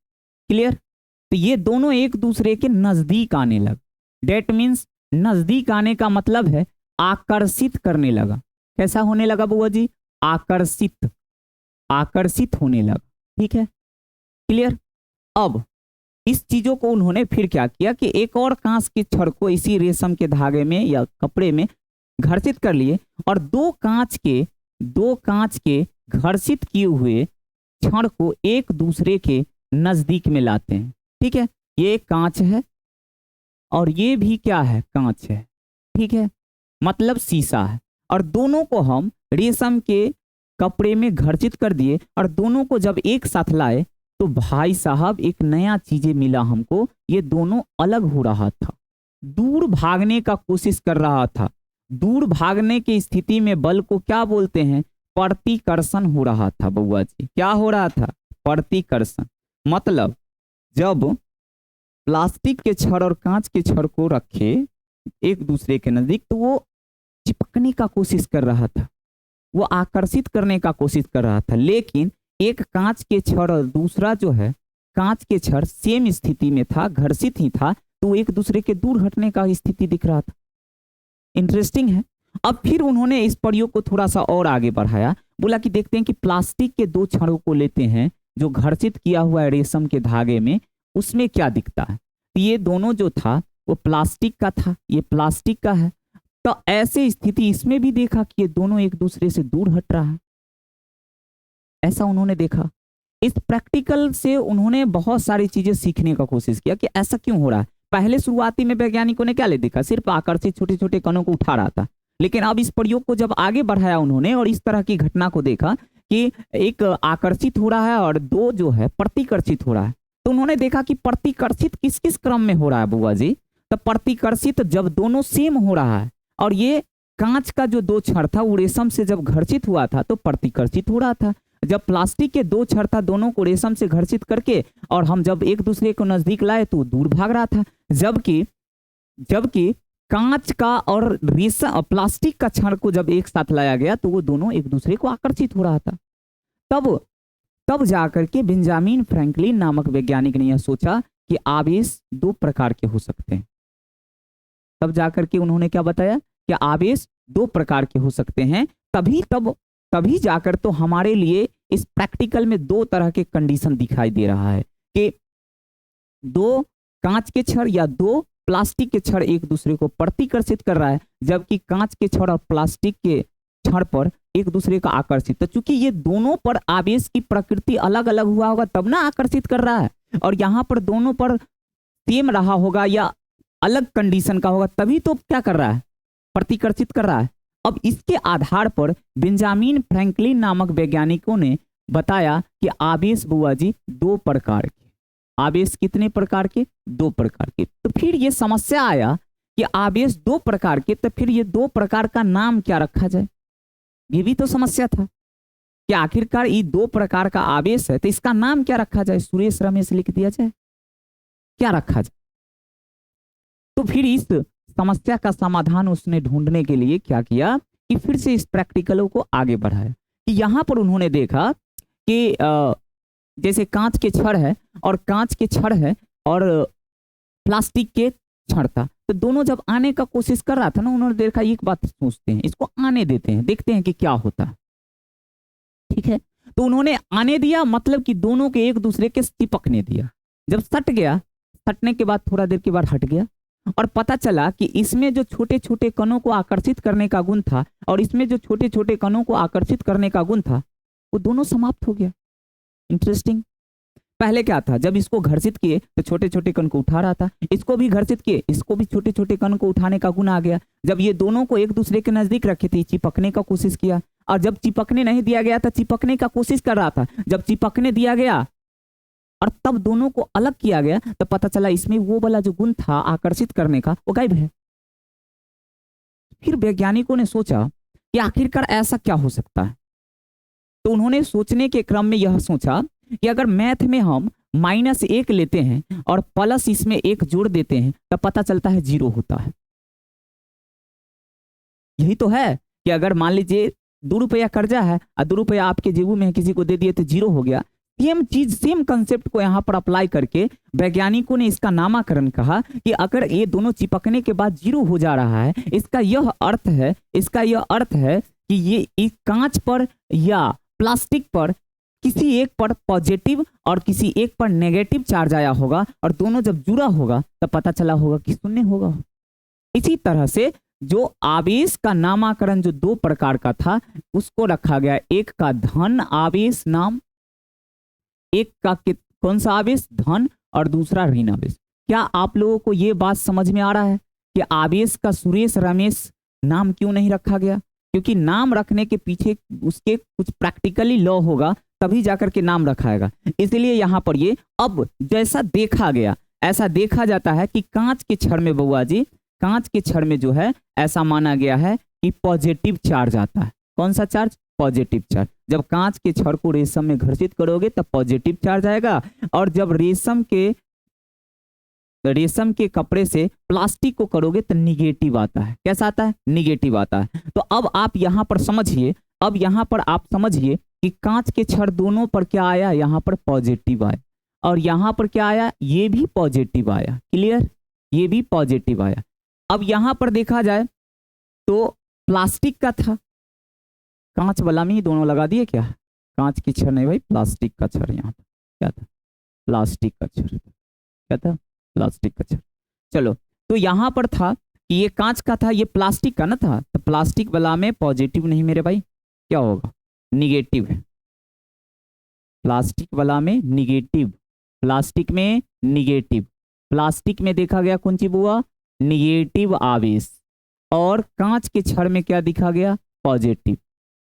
क्लियर? तो ये दोनों एक दूसरे के नजदीक आने लगे। डेट मीन्स नजदीक आने का मतलब है आकर्षित करने लगा। कैसा होने लगा बुआ जी, आकर्षित होने लगा। ठीक है, क्लियर? अब इस चीजों को उन्होंने फिर क्या किया कि एक और कांच के छड़ को इसी रेशम के धागे में या कपड़े में घर्षित कर लिए और दो कांच के घर्षित किए हुए क्षण को एक दूसरे के नजदीक में लाते हैं। ठीक है, ये कांच है और ये भी क्या है, कांच है। ठीक है, मतलब शीशा है, और दोनों को हम रेशम के कपड़े में घर्षित कर दिए और दोनों को जब एक साथ लाए तो भाई साहब एक नया चीजें मिला हमको। ये दोनों अलग हो रहा था, दूर भागने का कोशिश कर रहा था। दूर भागने की स्थिति में बल को क्या बोलते हैं, प्रतिकर्षण हो रहा था। बउआ जी, क्या हो रहा था, प्रतिकर्षण। मतलब जब प्लास्टिक के छड़ और कांच के छड़ को रखे एक दूसरे के नजदीक तो वो चिपकने का कोशिश कर रहा था, वो आकर्षित करने का कोशिश कर रहा था। लेकिन एक कांच के छड़ और दूसरा जो है कांच के छड़ सेम स्थिति में था, घर्षित ही था, तो एक दूसरे के दूर हटने का स्थिति दिख रहा था। इंटरेस्टिंग है। अब फिर उन्होंने इस प्रयोग को थोड़ा सा और आगे बढ़ाया, बोला कि देखते हैं कि प्लास्टिक के दो छड़ों को लेते हैं जो घर्षित किया हुआ है रेशम के धागे में, उसमें क्या दिखता है। ये दोनों जो था वो प्लास्टिक का था, ये प्लास्टिक का है। तो ऐसे स्थिति इसमें भी देखा कि ये दोनों एक दूसरे से दूर हट रहा है, ऐसा उन्होंने देखा। इस प्रैक्टिकल से उन्होंने बहुत सारी चीजें सीखने का कोशिश किया कि ऐसा क्यों हो रहा है। पहले शुरुआती में वैज्ञानिकों ने क्या ले देखा, सिर्फ आकर्षित छोटे छोटे कणों को उठा रहा था। लेकिन अब इस प्रयोग को जब आगे बढ़ाया उन्होंने और इस तरह की घटना को देखा कि एक आकर्षित हो रहा है और दो जो है प्रतिकर्षित हो रहा है, तो उन्होंने देखा कि प्रतिकर्षित किस किस क्रम में हो रहा है बुआ जी। तो प्रतिकर्षित जब दोनों सेम हो रहा है और ये कांच का जो दो छड़ था वो रेशम से जब घर्षित हुआ था तो प्रतिकर्षित हो रहा था। जब प्लास्टिक के दो छड़ था दोनों को रेशम से घर्षित करके और हम जब एक दूसरे को नजदीक लाए तो दूर भाग रहा था। जबकि कांच का और रेशम प्लास्टिक का छड़ को जब एक साथ लाया गया तो वो दोनों एक दूसरे को आकर्षित हो रहा था। तब जाकर के बेंजामिन फ्रैंकलिन नामक वैज्ञानिक ने यह सोचा कि आवेश दो प्रकार के हो सकते हैं। तब जाकर के उन्होंने क्या बताया कि आवेश दो प्रकार के हो सकते हैं। तभी जाकर तो हमारे लिए इस प्रैक्टिकल में दो तरह के कंडीशन दिखाई दे रहा है कि दो कांच के छड़ या दो प्लास्टिक के छड़ एक दूसरे को प्रतिकर्षित कर रहा है, जबकि कांच के छड़ और प्लास्टिक के छड़ पर एक दूसरे का आकर्षित। तो चूंकि ये दोनों पर आवेश की प्रकृति अलग अलग हुआ होगा तब ना आकर्षित कर रहा है, और यहाँ पर दोनों पर सेम रहा होगा या अलग कंडीशन का होगा तभी तो क्या कर रहा है, प्रतिकर्षित कर रहा है। अब इसके आधार पर बेंजामिन फ्रैंकलिन नामक वैज्ञानिकों ने बताया कि आवेश बुआ जी दो प्रकार के। आवेश कितने प्रकार के, दो प्रकार के। तो फिर ये समस्या आया कि आवेश दो प्रकार के, तो फिर ये दो प्रकार का नाम क्या रखा जाए। ये भी तो समस्या था कि आखिरकार ये दो प्रकार का आवेश है तो इसका नाम क्या रखा जाए। सुरेश रमेश लिख दिया जाए, क्या रखा जाए। तो फिर इस समस्या का समाधान उसने ढूंढने के लिए क्या किया कि फिर से इस प्रैक्टिकलों को आगे बढ़ाया। कि यहां पर उन्होंने देखा कि जैसे कांच के छड़ है और कांच के छड़ है और प्लास्टिक के छड़ था, तो दोनों जब आने का कोशिश कर रहा था ना, उन्होंने देखा एक बात सोचते हैं, इसको आने देते हैं, देखते हैं कि क्या होता है। ठीक है, तो उन्होंने आने दिया, मतलब कि दोनों के एक दूसरे के चिपकने दिया। जब सट गया, सटने के बाद थोड़ा देर के बाद हट गया और पता चला कि इसमें जो छोटे छोटे कणों को आकर्षित करने का गुण था और इसमें जो छोटे छोटे कणों को आकर्षित करने का गुण था वो दोनों समाप्त हो गया। इंटरेस्टिंग। पहले क्या था, जब इसको घर्षित किए तो छोटे छोटे कण को उठा रहा था, इसको भी घर्षित किए, इसको भी छोटे छोटे कण को उठाने का गुण आ गया। जब ये दोनों को एक दूसरे के नजदीक रखे थे, चिपकने का कोशिश किया, और जब चिपकने नहीं दिया गया था चिपकने का कोशिश कर रहा था। जब चिपकने दिया गया और तब दोनों को अलग किया गया तो पता चला इसमें वो वाला जो गुण था आकर्षित करने का वो गायब है। फिर वैज्ञानिकों ने सोचा कि आखिरकार ऐसा क्या हो सकता है। तो उन्होंने सोचने के क्रम में यह सोचा कि अगर मैथ में हम -1 लेते हैं और प्लस इसमें 1 जोड़ देते हैं तो पता चलता है 0 होता है। यही तो है कि अगर मान लीजिए 2 रुपया कर्जा है और 2 रुपया आपके जेबू में किसी को दे दिए तो 0 हो गया। सेम चीज, सेम कंसेप्ट को यहाँ पर अप्लाई करके वैज्ञानिकों ने इसका नामकरण कहा कि अगर ये दोनों चिपकने के बाद 0 हो जा रहा है, इसका यह अर्थ है कि ये एक कांच पर या प्लास्टिक पर किसी एक पर पॉजिटिव और किसी एक पर नेगेटिव चार्ज आया होगा और दोनों जब जुड़ा होगा तब पता चला होगा कि 0 होगा। इसी तरह से जो आवेश का नामकरण जो दो प्रकार का था उसको रखा गया, एक का धन आवेश नाम, एक का कौन सा आवेश, धन, और दूसरा ऋण आवेश। क्या आप लोगों को ये बात समझ में आ रहा है कि आवेश का सुरेश रमेश नाम क्यों नहीं रखा गया? क्योंकि नाम रखने के पीछे उसके कुछ प्रैक्टिकली लॉ होगा, तभी जाकर के नाम रखाएगा। इसलिए यहाँ पर ये अब जैसा देखा गया ऐसा देखा जाता है कि कांच के छड़ में बउआ जी, कांच के छड़ में जो है ऐसा माना गया है कि पॉजिटिव चार्ज आता है। कौन सा चार्ज? Positive charge. जब कांच के छड़ को रेशम में घर्षित करोगे तब पॉजिटिव चार्ज आएगा, और जब रेशम के कपड़े से प्लास्टिक को करोगे तो निगेटिव आता है। कैसा आता है? निगेटिव आता है। तो अब आप यहाँ पर समझिए, अब यहाँ पर आप समझिए कि कांच के छड़ दोनों पर क्या आया, यहाँ पर पॉजिटिव आया, और यहाँ पर क्या आया, ये भी पॉजिटिव आया। क्लियर? ये भी पॉजिटिव आया। अब यहाँ पर देखा जाए तो प्लास्टिक का था, कांच वाला में ही दोनों लगा दिए क्या? कांच की छड़ नहीं भाई, प्लास्टिक का छड़। यहाँ पर क्या था? प्लास्टिक का छड़। क्या था? प्लास्टिक का छड़। चलो, तो यहाँ पर था कि ये कांच का था, ये प्लास्टिक का ना था, तो प्लास्टिक वाला में पॉजिटिव नहीं मेरे भाई, क्या होगा? निगेटिव है। प्लास्टिक वाला में निगेटिव, प्लास्टिक में निगेटिव, प्लास्टिक में देखा गया कौन सी बुआ? निगेटिव आवेश। और कांच के छड़ में क्या दिखा गया? पॉजिटिव।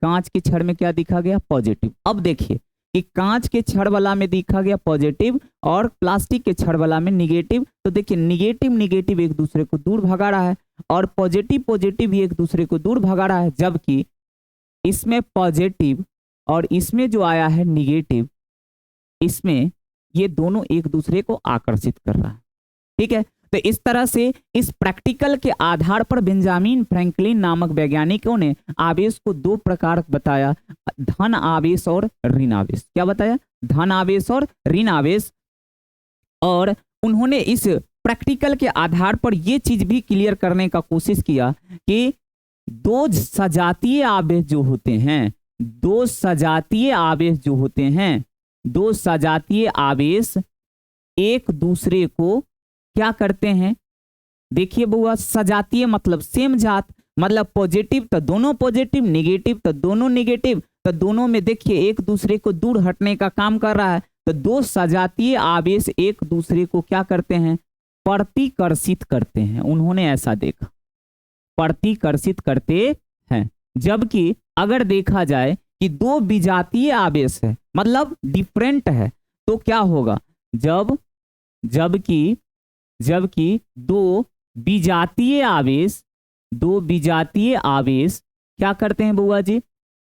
कांच के छड़ में क्या दिखा गया? पॉजिटिव। अब देखिए कि कांच के छड़ वाला में दिखा गया पॉजिटिव और प्लास्टिक के छड़ वाला में निगेटिव। तो देखिए निगेटिव निगेटिव एक दूसरे को दूर भगा रहा है, और पॉजिटिव पॉजिटिव भी एक दूसरे को दूर भगा रहा है, जबकि इसमें पॉजिटिव और इसमें जो आया है निगेटिव, इसमें ये दोनों एक दूसरे को आकर्षित कर रहा है। ठीक है, तो इस तरह से इस प्रैक्टिकल के आधार पर बेंजामिन फ्रैंकलिन नामक वैज्ञानिकों ने आवेश को दो प्रकार बताया, धन आवेश और ऋण आवेश। क्या बताया? धन आवेश और ऋण आवेश। और उन्होंने इस प्रैक्टिकल के आधार पर यह चीज भी क्लियर करने का कोशिश किया कि दो सजातीय आवेश जो होते हैं, दो सजातीय आवेश जो होते हैं, दो सजातीय आवेश एक दूसरे को क्या करते हैं? देखिए बुआ, सजातीय मतलब सेम जात, मतलब पॉजिटिव तो दोनों पॉजिटिव, नेगेटिव तो दोनों नेगेटिव, तो दोनों में देखिए एक दूसरे को दूर हटने का काम कर रहा है। तो दो सजातीय आवेश एक दूसरे को क्या करते हैं? प्रतिकर्षित करते हैं। उन्होंने ऐसा देखा, प्रतिकर्षित करते हैं। जबकि अगर देखा जाए कि दो विजातीय आवेश है, मतलब डिफरेंट है, तो क्या होगा? जबकि दो विजातीय आवेश क्या करते हैं बुआ जी?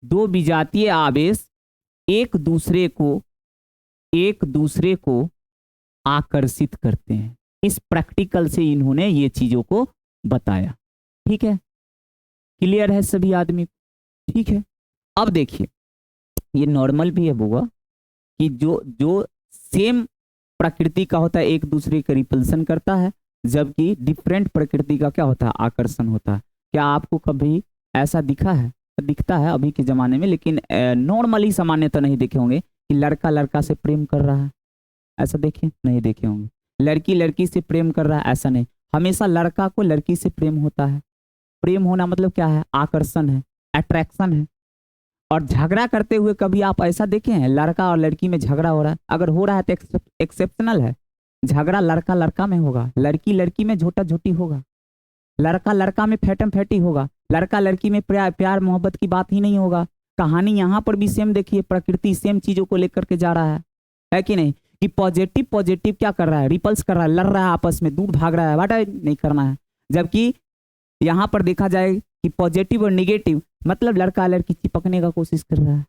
दो विजातीय आवेश एक दूसरे को आकर्षित करते हैं। इस प्रैक्टिकल से इन्होंने ये चीजों को बताया। ठीक है, क्लियर है सभी आदमी? ठीक है, अब देखिए ये नॉर्मल भी है बुआ कि जो सेम प्रकृति का होता है एक दूसरे का रिपल्सन करता है, जबकि डिफरेंट प्रकृति का क्या होता है? आकर्षण होता है। क्या आपको कभी ऐसा दिखता है अभी के जमाने में, लेकिन नॉर्मली सामान्य तो नहीं देखे होंगे कि लड़का लड़का से प्रेम कर रहा है? ऐसा देखे नहीं देखे होंगे। लड़की लड़की से प्रेम कर रहा है, ऐसा नहीं। हमेशा लड़का को लड़की से प्रेम होता है। प्रेम होना मतलब क्या है? आकर्षण है, अट्रैक्शन है। और झगड़ा करते हुए कभी आप ऐसा देखे हैं लड़का और लड़की में झगड़ा हो रहा है? अगर हो रहा है तो एक्सेप्शनल है। झगड़ा लड़का लड़का में होगा, लड़की लड़की में झोटा झोटी होगा, लड़का लड़का में फैटम फैटी होगा, लड़का लड़की में प्यार मोहब्बत की बात ही नहीं होगा। कहानी यहाँ पर भी सेम देखिए, प्रकृति सेम चीजों को लेकर के जा रहा है कि नहीं? कि पॉजिटिव क्या कर रहा है? रिपल्स कर रहा है, लड़ रहा है, आपस में दूर भाग रहा है, वाटा नहीं करना है। जबकि यहाँ पर देखा जाए कि पॉजिटिव और निगेटिव मतलब लड़का लड़की चिपकने का कोशिश कर रहा है।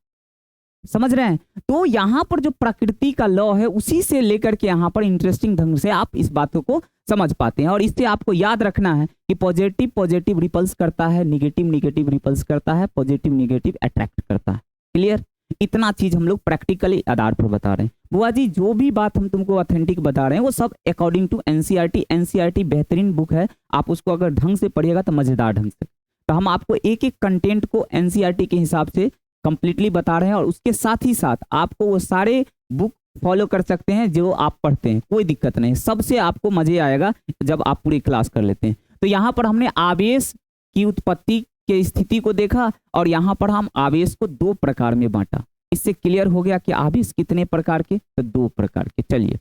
समझ रहे हैं? तो यहाँ पर जो प्रकृति का लॉ है उसी से लेकर के यहाँ पर इंटरेस्टिंग ढंग से आप इस बातों को समझ पाते हैं। और इससे आपको याद रखना है कि पॉजिटिव रिपल्स करता है, निगेटिव रिपल्स करता है, पॉजिटिव निगेटिव अट्रैक्ट करता है। क्लियर? इतना चीज हम लोग प्रैक्टिकली आधार पर बता रहे हैं। बुआ जी जो भी बात हम तुमको ऑथेंटिक बता रहे हैं वो सब अकॉर्डिंग टू एनसीईआरटी। एनसीईआरटी बेहतरीन बुक है, आप उसको अगर ढंग से पढ़िएगा तो मजेदार ढंग से। तो हम आपको एक एक कंटेंट को एनसीईआरटी के हिसाब से कंप्लीटली बता रहे हैं, और उसके साथ ही साथ आपको वो सारे बुक फॉलो कर सकते हैं जो आप पढ़ते हैं, कोई दिक्कत नहीं। सबसे आपको मजे आएगा जब आप पूरी क्लास कर लेते हैं। तो यहाँ पर हमने आवेश की उत्पत्ति के स्थिति को देखा और यहाँ पर हम आवेश को दो प्रकार में बांटा। इससे क्लियर हो गया कि आवेश कितने प्रकार के, तो दो प्रकार के। चलिए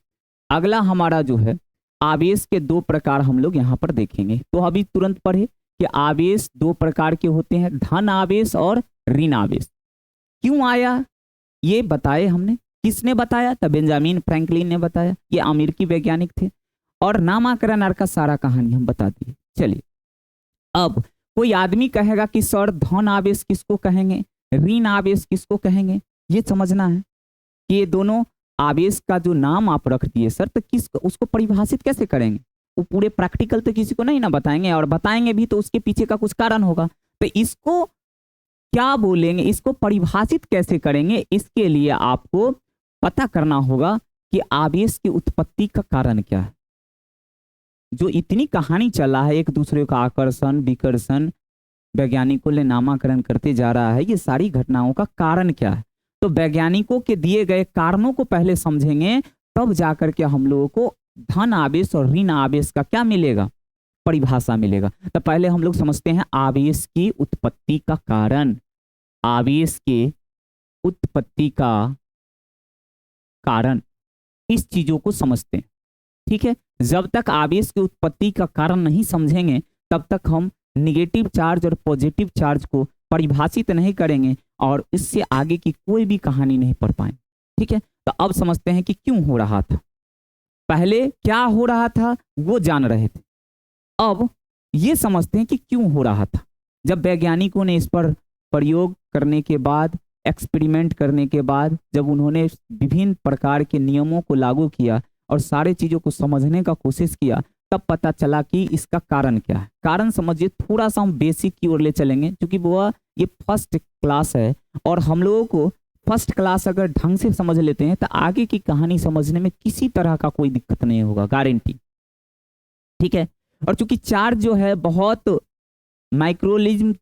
अगला हमारा जो है आवेश के दो प्रकार हम लोग यहाँ पर देखेंगे। तो अभी तुरंत पढ़े कि आवेश दो प्रकार के होते हैं, धन आवेश और ऋण आवेश। क्यों आया ये बताए हमने, किसने बताया, तो बेंजामिन फ्रैंकलिन ने बताया। ये अमेरिकी वैज्ञानिक थे और नामकरण आर का सारा कहानी हम बता दिए। चलिए अब कोई आदमी कहेगा कि सर धन आवेश किसको कहेंगे, ऋण आवेश किसको कहेंगे, ये समझना है कि ये दोनों आवेश का जो नाम आप रख दिए सर, तो किसको उसको परिभाषित कैसे करेंगे। वो पूरे प्रैक्टिकल तो किसी को नहीं ना बताएंगे, और बताएंगे भी तो उसके पीछे का कुछ कारण होगा। तो इसको क्या बोलेंगे, इसको परिभाषित कैसे करेंगे, इसके लिए आपको पता करना होगा कि आवेश की उत्पत्ति का कारण क्या है। जो इतनी कहानी चला है एक दूसरे का आकर्षण विकर्षण वैज्ञानिकों ने नामकरण करते जा रहा है, ये सारी घटनाओं का कारण क्या है। तो वैज्ञानिकों के दिए गए कारणों को पहले समझेंगे, तब जाकर के हम लोगों को धन आवेश और ऋण आवेश का क्या मिलेगा, परिभाषा मिलेगा। तो पहले हम लोग समझते हैं आवेश की उत्पत्ति का कारण। आवेश के उत्पत्ति का कारण, इस चीजों को समझते हैं, ठीक है। जब तक आवेश की उत्पत्ति का कारण नहीं समझेंगे तब तक हम निगेटिव चार्ज और पॉजिटिव चार्ज को परिभाषित नहीं करेंगे और इससे आगे की कोई भी कहानी नहीं पढ़ पाएंगे, ठीक है। तो अब समझते हैं कि क्यों हो रहा था। पहले क्या हो रहा था वो जान रहे थे, अब ये समझते हैं कि क्यों हो रहा था। जब वैज्ञानिकों ने इस पर प्रयोग करने के बाद, एक्सपेरिमेंट करने के बाद, जब उन्होंने विभिन्न प्रकार के नियमों को लागू किया और सारे चीजों को समझने का कोशिश किया, तब पता चला कि इसका कारण क्या है। कारण समझिए, थोड़ा सा हम बेसिक की ओर ले चलेंगे, क्योंकि वो ये फर्स्ट क्लास है और हम लोगों को फर्स्ट क्लास अगर ढंग से समझ लेते हैं तो आगे की कहानी समझने में किसी तरह का कोई दिक्कत नहीं होगा, गारंटी, ठीक है। और चूंकि चार्ज जो है बहुत माइक्रोलिज्म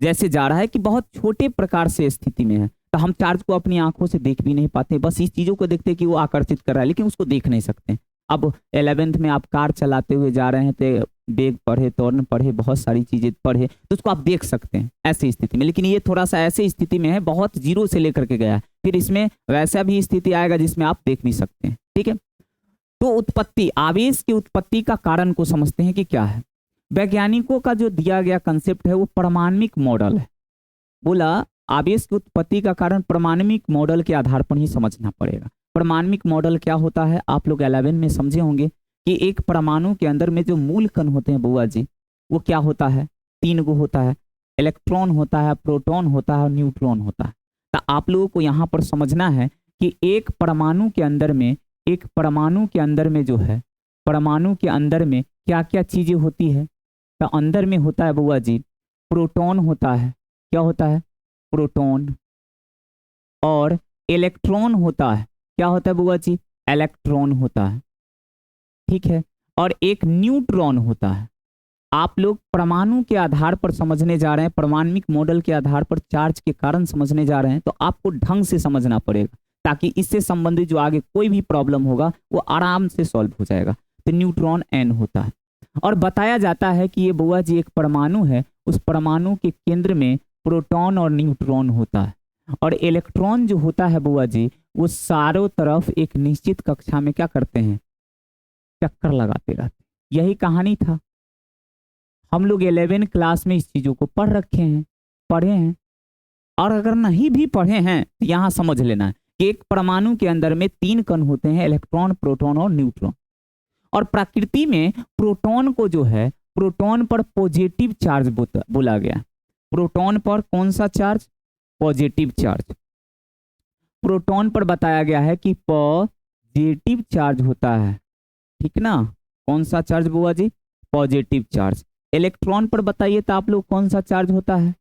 जैसे जा रहा है कि बहुत छोटे प्रकार से स्थिति में है, तो हम चार्ज को अपनी आंखों से देख भी नहीं पाते, बस इस चीजों को देखते कि वो आकर्षित कर रहा है, लेकिन उसको देख नहीं सकते। अब 11th में आप कार चलाते हुए जा रहे हैं तो बेग पढ़े, टर्न पढ़े, बहुत सारी चीजें पढ़े, तो उसको आप देख सकते हैं ऐसी स्थिति में। लेकिन ये थोड़ा सा ऐसी स्थिति में है, बहुत जीरो से लेकर के गया है, फिर इसमें वैसा भी स्थिति आएगा जिसमें आप देख नहीं सकते हैं, ठीक है। तो उत्पत्ति, आवेश की उत्पत्ति का कारण को समझते हैं कि क्या है। वैज्ञानिकों का जो दिया गया कंसेप्ट है वो परमाणुक मॉडल है। बोला आवेश की उत्पत्ति का कारण परमाणुक मॉडल के आधार पर ही समझना पड़ेगा। परमाणुक मॉडल क्या होता है, आप लोग 11 में समझे होंगे कि एक परमाणु के अंदर में जो मूल कण होते हैं बुआ जी, वो क्या होता है, 3 गो होता है, इलेक्ट्रॉन होता है, प्रोटॉन होता है और न्यूट्रॉन होता है। तो आप लोगों को यहाँ पर समझना है कि एक परमाणु के अंदर में, एक परमाणु के अंदर में जो है, परमाणु के अंदर में क्या क्या चीजें होती है। तो अंदर में होता है बुआ जी, प्रोटॉन होता है, क्या होता है, प्रोटॉन, और इलेक्ट्रॉन होता है, क्या होता है बुआ जी, इलेक्ट्रॉन होता है, ठीक है, और एक न्यूट्रॉन होता है। आप लोग परमाणु के आधार पर समझने जा रहे हैं, परमाणुक मॉडल के आधार पर चार्ज के कारण समझने जा रहे हैं, तो आपको ढंग से समझना पड़ेगा ताकि इससे संबंधित जो आगे कोई भी प्रॉब्लम होगा वो आराम से सॉल्व हो जाएगा। तो न्यूट्रॉन एन होता है, और बताया जाता है कि ये बुआ जी एक परमाणु है, उस परमाणु के केंद्र में प्रोटॉन और न्यूट्रॉन होता है, और इलेक्ट्रॉन जो होता है बुआ जी वो चारों तरफ एक निश्चित कक्षा में क्या करते हैं, चक्कर लगाते रहते हैं। यही कहानी था, हम लोग 11 क्लास में इस चीजों को पढ़ रखे हैं, पढ़े हैं, और अगर नहीं भी पढ़े हैं तो यहाँ समझ लेना है कि एक परमाणु के अंदर में 3 कण होते हैं, इलेक्ट्रॉन, प्रोटॉन और न्यूट्रॉन। और प्रकृति में प्रोटॉन को जो है, प्रोटॉन पर पॉजिटिव चार्ज बोला गया। प्रोटॉन पर कौन सा चार्ज, पॉजिटिव चार्ज। प्रोटॉन पर बताया गया है कि पॉजिटिव चार्ज होता है, ठीक ना, कौन सा चार्ज बुआ जी, पॉजिटिव चार्ज। इलेक्ट्रॉन पर बताइए तो आप लोग कौन सा चार्ज होता है,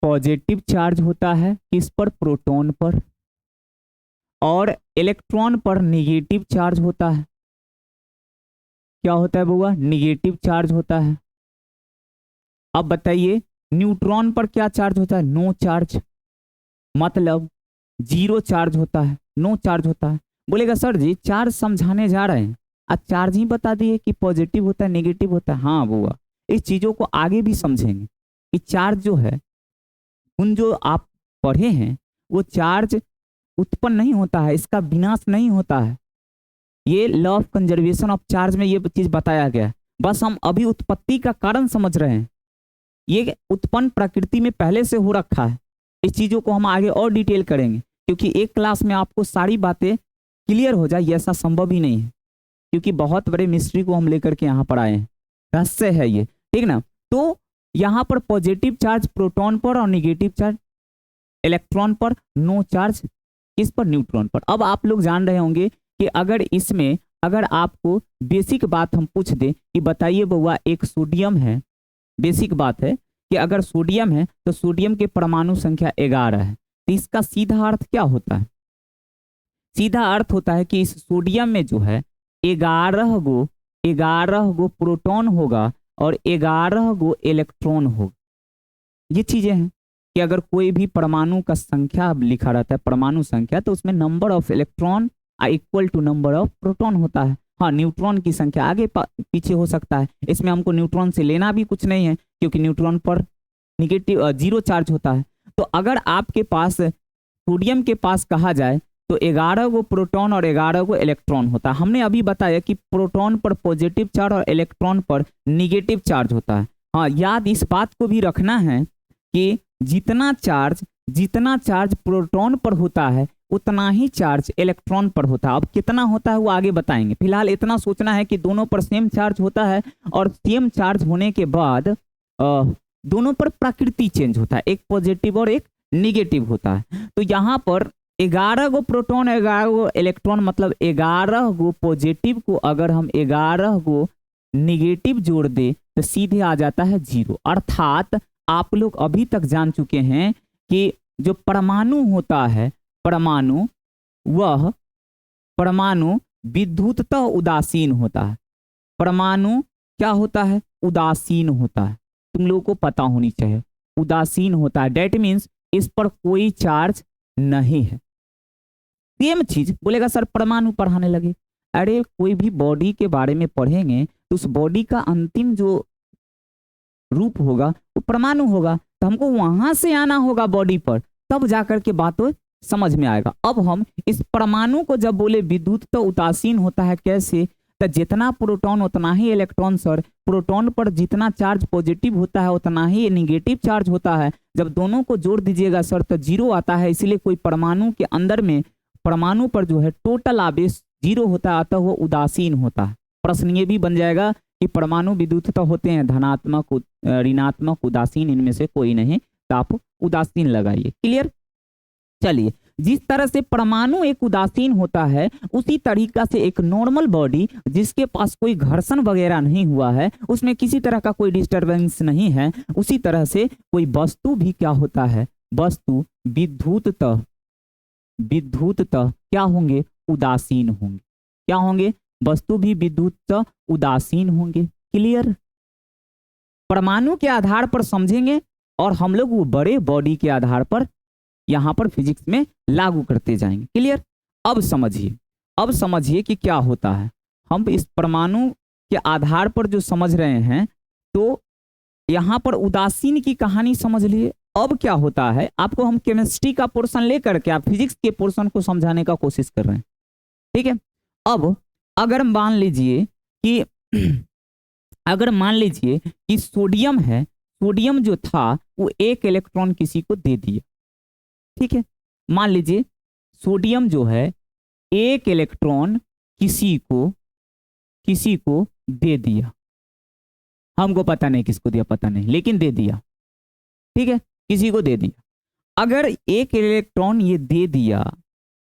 पॉजिटिव चार्ज होता है, किस पर, प्रोटॉन पर, और इलेक्ट्रॉन पर नेगेटिव चार्ज होता है, क्या होता है बुआ, नेगेटिव चार्ज होता है। अब बताइए न्यूट्रॉन पर क्या चार्ज होता है, नो चार्ज, मतलब 0 चार्ज होता है, नो चार्ज होता है। बोलेगा सर जी चार्ज समझाने जा रहे हैं, आज चार्ज ही बता दिए कि पॉजिटिव होता है नेगेटिव होता है। हाँ बुआ, इस चीजों को आगे भी समझेंगे कि चार्ज जो है, उन जो आप पढ़े हैं वो चार्ज उत्पन्न नहीं होता है, इसका विनाश नहीं होता है। ये law of conservation of charge में ये चीज बताया गया है। बस हम अभी उत्पत्ति का कारण समझ रहे हैं। ये उत्पन्न प्रकृति में पहले से हो रखा है। इस चीजों को हम आगे और डिटेल करेंगे, क्योंकि एक क्लास में आपको सारी बातें क्लियर हो जाए ये ऐसा संभव ही नहीं है, क्योंकि बहुत बड़े मिस्ट्री को हम लेकर के यहाँ पर आए हैं, रहस्य है ये, ठीक ना। तो यहाँ पर पॉजिटिव चार्ज प्रोटॉन पर और निगेटिव चार्ज इलेक्ट्रॉन पर, नो चार्ज किस पर, न्यूट्रॉन पर। अब आप लोग जान रहे होंगे कि अगर इसमें अगर आपको बेसिक बात हम पूछ दे कि बताइए बउआ एक सोडियम है, बेसिक बात है कि अगर सोडियम है तो सोडियम के परमाणु संख्या 11 है, तो इसका सीधा अर्थ क्या होता है? सीधा अर्थ होता है कि इस सोडियम में जो है 11 गो प्रोटॉन होगा और 11 गो इलेक्ट्रॉन होगा। ये चीजें हैं कि अगर कोई भी परमाणु का संख्या लिखा रहता है, परमाणु संख्या, तो उसमें number of electron equal to number of proton होता है। हाँ, न्यूट्रॉन की संख्या आगे पीछे हो सकता है, इसमें हमको न्यूट्रॉन से लेना भी कुछ नहीं है, क्योंकि न्यूट्रॉन पर निगेटिव जीरो चार्ज होता है। तो अगर आपके पास सोडियम के पास कहा जाए तो 11 गो प्रोटॉन और 11 गो इलेक्ट्रॉन होता है। हमने अभी बताया कि प्रोटॉन पर पॉजिटिव चार्ज और इलेक्ट्रॉन पर निगेटिव चार्ज होता है। हाँ, याद इस बात को भी रखना है कि जितना चार्ज प्रोटॉन पर होता है उतना ही चार्ज इलेक्ट्रॉन पर होता है। अब कितना होता है वो आगे बताएंगे, फिलहाल इतना सोचना है कि दोनों पर सेम चार्ज होता है, और सेम चार्ज होने के बाद दोनों पर प्रकृति चेंज होता है, एक पॉजिटिव और एक निगेटिव होता है। तो यहाँ पर 11 गो प्रोटॉन 11 गो इलेक्ट्रॉन, मतलब 11 गो पॉजिटिव को अगर हम 11 गो निगेटिव जोड़ दे तो सीधे आ जाता है 0। अर्थात आप लोग अभी तक जान चुके हैं कि जो परमाणु होता है, परमाणु विद्युततः उदासीन होता है। परमाणु क्या होता है? उदासीन होता है। तुम लोगों को पता होनी चाहिए, उदासीन होता है। डेट मीन्स इस पर कोई चार्ज नहीं है। सेम चीज बोलेगा सर परमाणु पढ़ाने लगे। अरे कोई भी बॉडी के बारे में पढ़ेंगे तो उस बॉडी का अंतिम जो रूप होगा वो परमाणु होगा, तो हमको वहां से आना होगा बॉडी पर, तब जाकर के बात समझ में आएगा। अब हम इस परमाणु को जब बोले विद्युत तो उदासीन होता है, कैसे? तो जितना प्रोटॉन उतना ही इलेक्ट्रॉन सर, प्रोटॉन पर जितना चार्ज पॉजिटिव होता है उतना ही निगेटिव चार्ज होता है। जब दोनों को जोड़ दीजिएगा सर तो 0 आता है, इसलिए कोई परमाणु के अंदर में परमाणु पर जो है टोटल आवेश 0 होता है, अतः वो उदासीन होता है। प्रश्न ये भी बन जाएगा कि परमाणु विद्युत तो होते हैं धनात्मक ऋणात्मक उदासीन, इनमें से कोई नहीं, तो आप उदासीन लगाइए। क्लियर? चलिए, जिस तरह से परमाणु एक उदासीन होता है उसी तरीका से एक नॉर्मल बॉडी जिसके पास कोई घर्षण वगैरह नहीं हुआ है, उसमें किसी तरह का कोई डिस्टरबेंस नहीं है, उसी तरह से कोई वस्तु भी क्या होता है? वस्तु विद्युततः क्या होंगे? उदासीन होंगे। क्या होंगे? वस्तु भी विद्युततः उदासीन होंगे। क्लियर? परमाणु के आधार पर समझेंगे और हम लोग वो बड़े बॉडी के आधार पर यहां पर फिजिक्स में लागू करते जाएंगे। क्लियर? अब समझिए कि क्या होता है। हम इस परमाणु के आधार पर जो समझ रहे हैं, तो यहां पर उदासीन की कहानी समझ लिए। अब क्या होता है, आपको हम केमिस्ट्री का पोर्शन लेकर के आप फिजिक्स के पोर्शन को समझाने का कोशिश कर रहे हैं, ठीक है। अब अगर मान लीजिए कि सोडियम है, सोडियम जो था वो एक इलेक्ट्रॉन किसी को दे दिया, ठीक है। मान लीजिए सोडियम जो है एक इलेक्ट्रॉन किसी को दे दिया, हमको पता नहीं किसको दिया, पता नहीं, लेकिन दे दिया, ठीक है, किसी को दे दिया। अगर एक इलेक्ट्रॉन ये दे दिया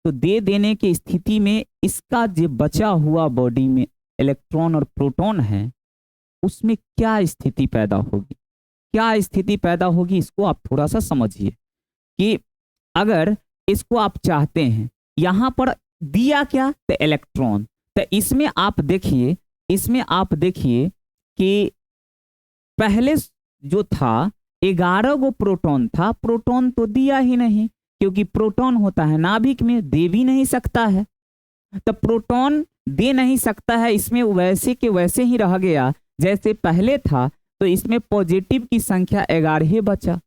तो दे देने की स्थिति में इसका जो बचा हुआ बॉडी में इलेक्ट्रॉन और प्रोटॉन है उसमें क्या स्थिति पैदा होगी? इसको आप थोड़ा सा समझिए कि अगर इसको आप चाहते हैं, यहां पर दिया क्या? तो इलेक्ट्रॉन। तो इसमें आप देखिए कि पहले जो था 11 गो प्रोटॉन था, प्रोटॉन तो दिया ही नहीं, क्योंकि प्रोटॉन होता है नाभिक में, दे भी नहीं सकता है। तो प्रोटॉन दे नहीं सकता है, इसमें वैसे के वैसे ही रह गया जैसे पहले था। तो इसमें पॉजिटिव की संख्या 11 बचा।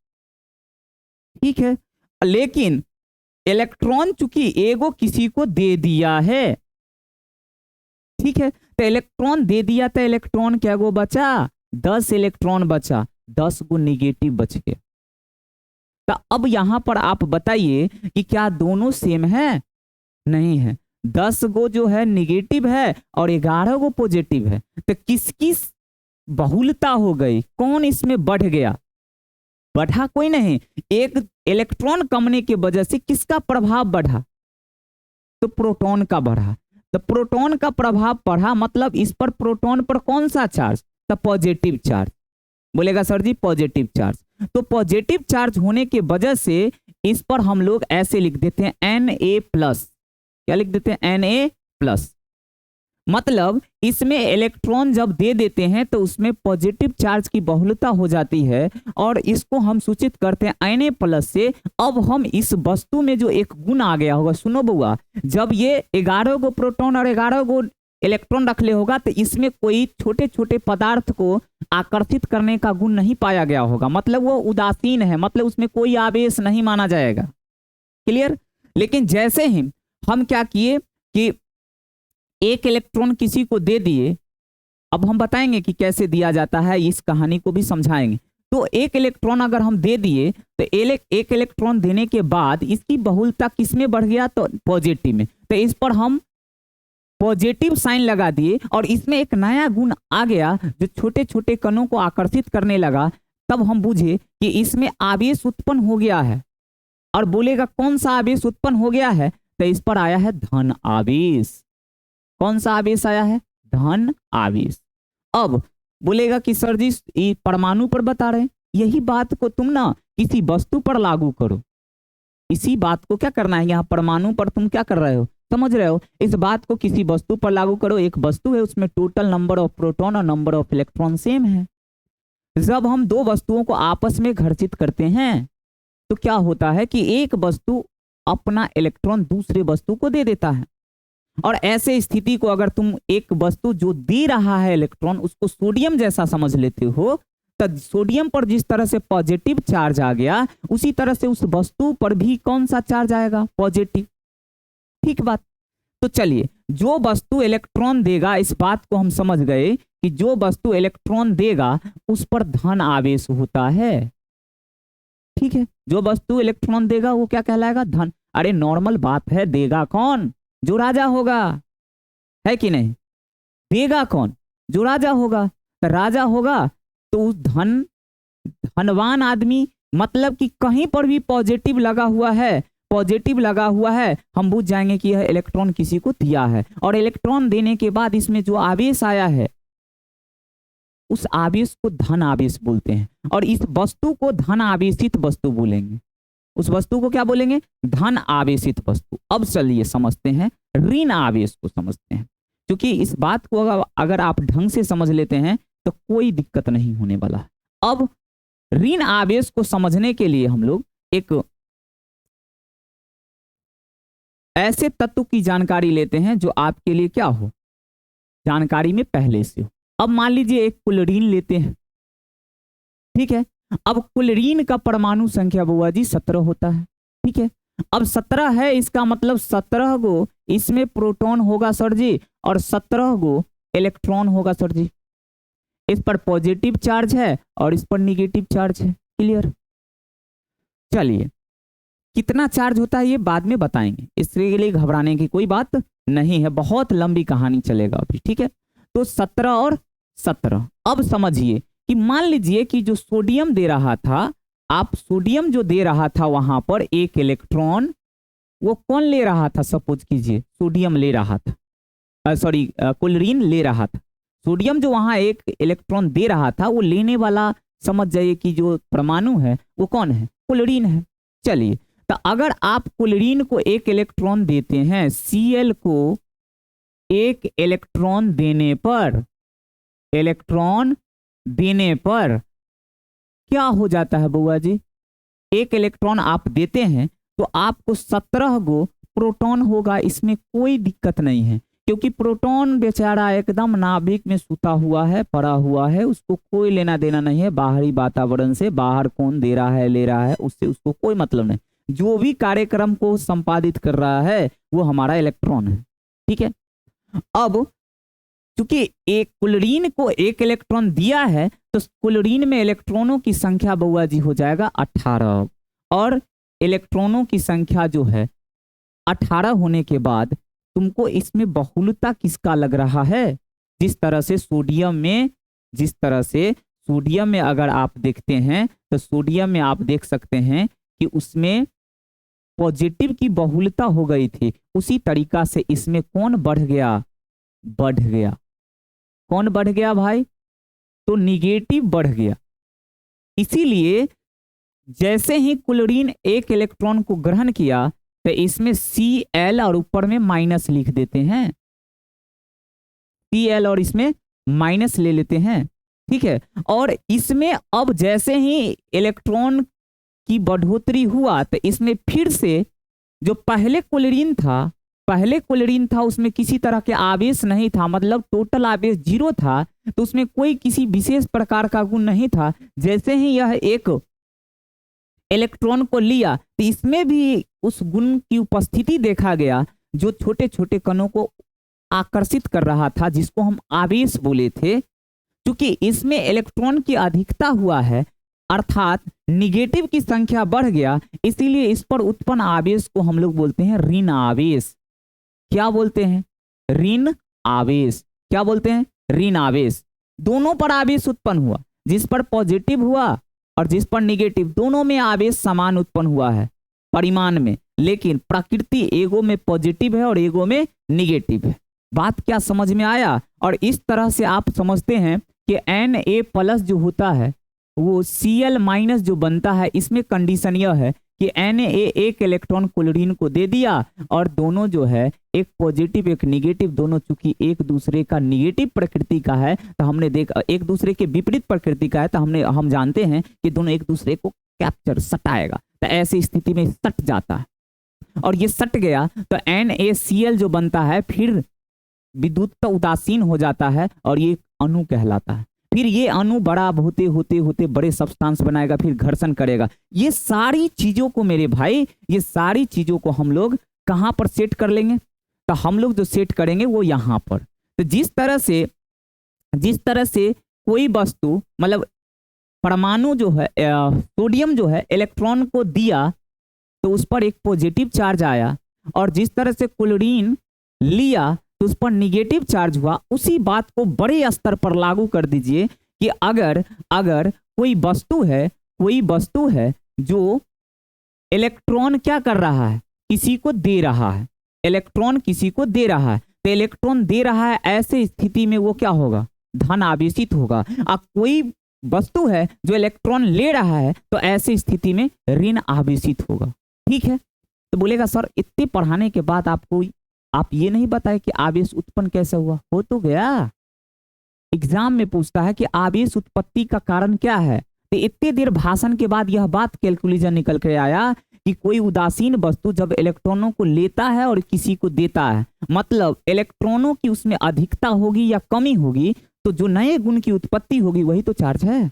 ठीक है, लेकिन इलेक्ट्रॉन चूंकि एगो किसी को दे दिया है, ठीक है, तो इलेक्ट्रॉन दे दिया तो इलेक्ट्रॉन क्या गो बचा, 10 इलेक्ट्रॉन बचा, 10 गो निगेटिव बच गए। तो अब यहां पर आप बताइए कि क्या दोनों सेम है? नहीं है, 10 गो जो है निगेटिव है और 11 गो पॉजिटिव है। तो किसकी बहुलता हो गई, कौन इसमें बढ़ गया? बढ़ा कोई नहीं, एक इलेक्ट्रॉन कमने की वजह से किसका प्रभाव बढ़ा? तो प्रोटॉन का बढ़ा। तो प्रोटॉन का प्रभाव बढ़ा, मतलब इस पर प्रोटॉन पर कौन सा चार्ज? तो पॉजिटिव चार्ज। बोलेगा सर जी पॉजिटिव चार्ज। तो पॉजिटिव चार्ज होने की वजह से इस पर हम लोग ऐसे लिख देते हैं Na+। क्या लिख देते हैं? Na+। मतलब इसमें इलेक्ट्रॉन जब दे देते हैं तो उसमें पॉजिटिव चार्ज की बहुलता हो जाती है और इसको हम सूचित करते हैं Na+ से। अब हम इस वस्तु में जो एक गुण आ गया होगा, सुनो बुआ, जब ये 11 गो प्रोटॉन और 11 गो इलेक्ट्रॉन रख ले होगा तो इसमें कोई छोटे छोटे पदार्थ को आकर्षित करने का गुण नहीं पाया गया होगा, मतलब वो उदासीन है, मतलब उसमें कोई आवेश नहीं माना जाएगा। क्लियर? लेकिन जैसे ही हम क्या किए कि एक इलेक्ट्रॉन किसी को दे दिए, अब हम बताएंगे कि कैसे दिया जाता है, इस कहानी को भी समझाएंगे। तो एक इलेक्ट्रॉन अगर हम दे दिए तो एक इलेक्ट्रॉन देने के बाद इसकी बहुलता किसमें बढ़ गया? तो पॉजिटिव में। तो इस पर हम पॉजिटिव साइन लगा दिए और इसमें एक नया गुण आ गया जो छोटे छोटे कणों को आकर्षित करने लगा। तब हम बुझे कि इसमें आवेश उत्पन्न हो गया है। और बोलेगा कौन सा आवेश उत्पन्न हो गया है? तो इस पर आया है धन आवेश। कौन सा आवेश आया है? धन आवेश। अब बोलेगा कि सर जी ये परमाणु पर बता रहे हैं, यही बात को तुम ना किसी वस्तु पर लागू करो। इसी बात को क्या करना है, यहाँ परमाणु पर तुम क्या कर रहे हो, समझ रहे हो? इस बात को किसी वस्तु पर लागू करो। एक वस्तु है, उसमें टोटल नंबर ऑफ प्रोटॉन और नंबर ऑफ इलेक्ट्रॉन सेम है। जब हम दो वस्तुओं को आपस में घर्षित करते हैं तो क्या होता है कि एक वस्तु अपना इलेक्ट्रॉन दूसरे वस्तु को दे देता है। और ऐसे स्थिति को अगर तुम एक वस्तु जो दे रहा है इलेक्ट्रॉन उसको सोडियम जैसा समझ लेते हो, तब सोडियम पर जिस तरह से पॉजिटिव चार्ज आ गया उसी तरह से उस वस्तु पर भी कौन सा चार्ज आएगा? पॉजिटिव। ठीक बात। तो चलिए, जो वस्तु इलेक्ट्रॉन देगा, इस बात को हम समझ गए कि जो वस्तु इलेक्ट्रॉन देगा उस पर धन आवेश होता है। ठीक है, जो वस्तु इलेक्ट्रॉन देगा वो क्या कहलाएगा? धन। अरे नॉर्मल बात है, देगा कौन? जो राजा होगा, है कि नहीं? देगा कौन? जो राजा होगा। तो राजा होगा तो उस धनवान आदमी, मतलब कि कहीं पर भी पॉजिटिव लगा हुआ है, पॉजिटिव लगा हुआ है, हम बुझ जाएंगे कि यह इलेक्ट्रॉन किसी को दिया है। और इलेक्ट्रॉन देने के बाद इसमें जो आवेश आया है उस आवेश को धन आवेश बोलते हैं। और इस वस्तु को धन आवेशित वस्तु बोलेंगे। उस वस्तु को क्या बोलेंगे? धन आवेशित वस्तु। अब चलिए समझते हैं ऋण आवेश को समझते हैं, क्योंकि इस बात को अगर आप ढंग से समझ लेते हैं तो कोई दिक्कत नहीं होने वाला है। अब ऋण आवेश को समझने के लिए हम लोग एक ऐसे तत्व की जानकारी लेते हैं जो आपके लिए क्या हो, जानकारी में पहले से हो। अब मान लीजिए एक क्लोरीन लेते हैं, ठीक है। अब क्लोरीन का परमाणु संख्या बुआ जी 17 होता है, ठीक है। अब 17 है, इसका मतलब 17 गो इसमें प्रोटॉन होगा सर जी और 17 गो इलेक्ट्रॉन होगा सर जी। इस पर पॉजिटिव चार्ज है और इस पर निगेटिव चार्ज है। क्लियर? चलिए, कितना चार्ज होता है ये बाद में बताएंगे, इसके लिए घबराने की कोई बात नहीं है, बहुत लंबी कहानी चलेगा अभी, ठीक है। तो 17 और 17। अब समझिए कि मान लीजिए कि जो सोडियम दे रहा था, आप सोडियम जो दे रहा था वहां पर एक इलेक्ट्रॉन, वो कौन ले रहा था? सपोज कीजिए सोडियम ले रहा था, सॉरी क्लोरीन ले रहा था। सोडियम जो वहां एक इलेक्ट्रॉन दे रहा था, वो लेने वाला समझ जाइए कि जो परमाणु है वो कौन है? क्लोरीन है। चलिए, तो अगर आप क्लोरीन को एक इलेक्ट्रॉन देते हैं, Cl को एक इलेक्ट्रॉन देने पर क्या हो जाता है बुआ जी? एक इलेक्ट्रॉन आप देते हैं तो आपको 17 गो प्रोटॉन होगा, इसमें कोई दिक्कत नहीं है। क्योंकि प्रोटॉन बेचारा एकदम नाभिक में सुता हुआ है, पड़ा हुआ है, उसको कोई लेना देना नहीं है बाहरी वातावरण से, बाहर कौन दे रहा है ले रहा है उससे उसको कोई मतलब नहीं। जो भी कार्यक्रम को संपादित कर रहा है वो हमारा इलेक्ट्रॉन है। ठीक है, अब चूंकि एक क्लोरीन को एक इलेक्ट्रॉन दिया है तो क्लोरीन में इलेक्ट्रॉनों की संख्या बउआ जी हो जाएगा 18, और इलेक्ट्रॉनों की संख्या जो है 18 होने के बाद तुमको इसमें बहुलता किसका लग रहा है? जिस तरह से सोडियम में अगर आप देखते हैं तो सोडियम में आप देख सकते हैं कि उसमें पॉजिटिव की बहुलता हो गई थी, उसी तरीका से इसमें कौन बढ़ गया? कौन बढ़ गया भाई? तो निगेटिव बढ़ गया। इसीलिए जैसे ही क्लोरीन एक इलेक्ट्रॉन को ग्रहण किया तो इसमें Cl और ऊपर में माइनस लिख देते हैं, Cl और इसमें माइनस ले लेते हैं। ठीक है, और इसमें अब जैसे ही इलेक्ट्रॉन की बढ़ोतरी हुआ तो इसमें फिर से जो पहले क्लोरीन था उसमें किसी तरह के आवेश नहीं था, मतलब टोटल आवेश 0 था, तो उसमें कोई किसी विशेष प्रकार का गुण नहीं था। जैसे ही यह एक इलेक्ट्रॉन को लिया तो इसमें भी उस गुण की उपस्थिति देखा गया जो छोटे छोटे कणों को आकर्षित कर रहा था, जिसको हम आवेश बोले थे। क्योंकि इसमें इलेक्ट्रॉन की अधिकता हुआ है अर्थात निगेटिव की संख्या बढ़ गया, इसीलिए इस पर उत्पन्न आवेश को हम लोग बोलते हैं ऋण आवेश। क्या बोलते हैं? ऋण आवेश। क्या बोलते हैं? ऋण आवेश। दोनों पर आवेश उत्पन्न हुआ, जिस पर पॉजिटिव हुआ और जिस पर निगेटिव, दोनों में आवेश समान उत्पन्न हुआ है परिमाण में, लेकिन प्रकृति एगो में पॉजिटिव है और एगो में निगेटिव है। बात क्या समझ में आया? और इस तरह से आप समझते हैं कि Na+ जो होता है वो Cl- जो बनता है, इसमें कंडीशन यह है कि Na एक इलेक्ट्रॉन क्लोरीन को दे दिया और दोनों जो है एक पॉजिटिव एक निगेटिव, दोनों चूंकि एक दूसरे का निगेटिव प्रकृति का है तो हमने देखा एक दूसरे के विपरीत प्रकृति का है तो हम जानते हैं कि दोनों एक दूसरे को कैप्चर सटाएगा, तो ऐसी स्थिति में सट जाता है और ये सट गया तो NaCl जो बनता है फिर विद्युत तो उदासीन हो जाता है और ये अणु कहलाता है। फिर ये अणु बड़ा होते होते होते बड़े सब्सटेंस बनाएगा, फिर घर्षण करेगा। ये सारी चीजों को मेरे भाई, ये सारी चीजों को हम लोग कहां पर सेट कर लेंगे? तो हम लोग जो सेट करेंगे वो यहां पर। तो जिस तरह से कोई वस्तु मतलब परमाणु जो है सोडियम जो है इलेक्ट्रॉन को दिया तो उस पर एक पॉजिटिव चार्ज आया, और जिस तरह से क्लोरीन लिया तो उस पर निगेटिव चार्ज हुआ। उसी बात को बड़े स्तर पर लागू कर दीजिए कि अगर कोई वस्तु है जो इलेक्ट्रॉन क्या कर रहा है? किसी को दे रहा है। इलेक्ट्रॉन किसी को दे रहा है तो इलेक्ट्रॉन दे रहा है, ऐसे स्थिति में वो क्या होगा? धन आवेशित होगा। अब कोई वस्तु है जो इलेक्ट्रॉन ले रहा है तो ऐसी स्थिति में ऋण आवेशित होगा। ठीक है, तो बोलेगा सर इतने पढ़ाने के बाद आप ये नहीं बताए कि आवेश उत्पन्न कैसे हुआ? हो तो गया, एग्जाम में पूछता है कि आवेश उत्पत्ति का कारण क्या है, तो इतने देर भाषण के बाद यह बात कैलकुलेशन निकल कर आया कि कोई उदासीन वस्तु जब इलेक्ट्रॉनों को लेता है और किसी को देता है, मतलब इलेक्ट्रॉनों की उसमें अधिकता होगी या कमी होगी, तो जो नए गुण की उत्पत्ति होगी वही तो चार्ज है।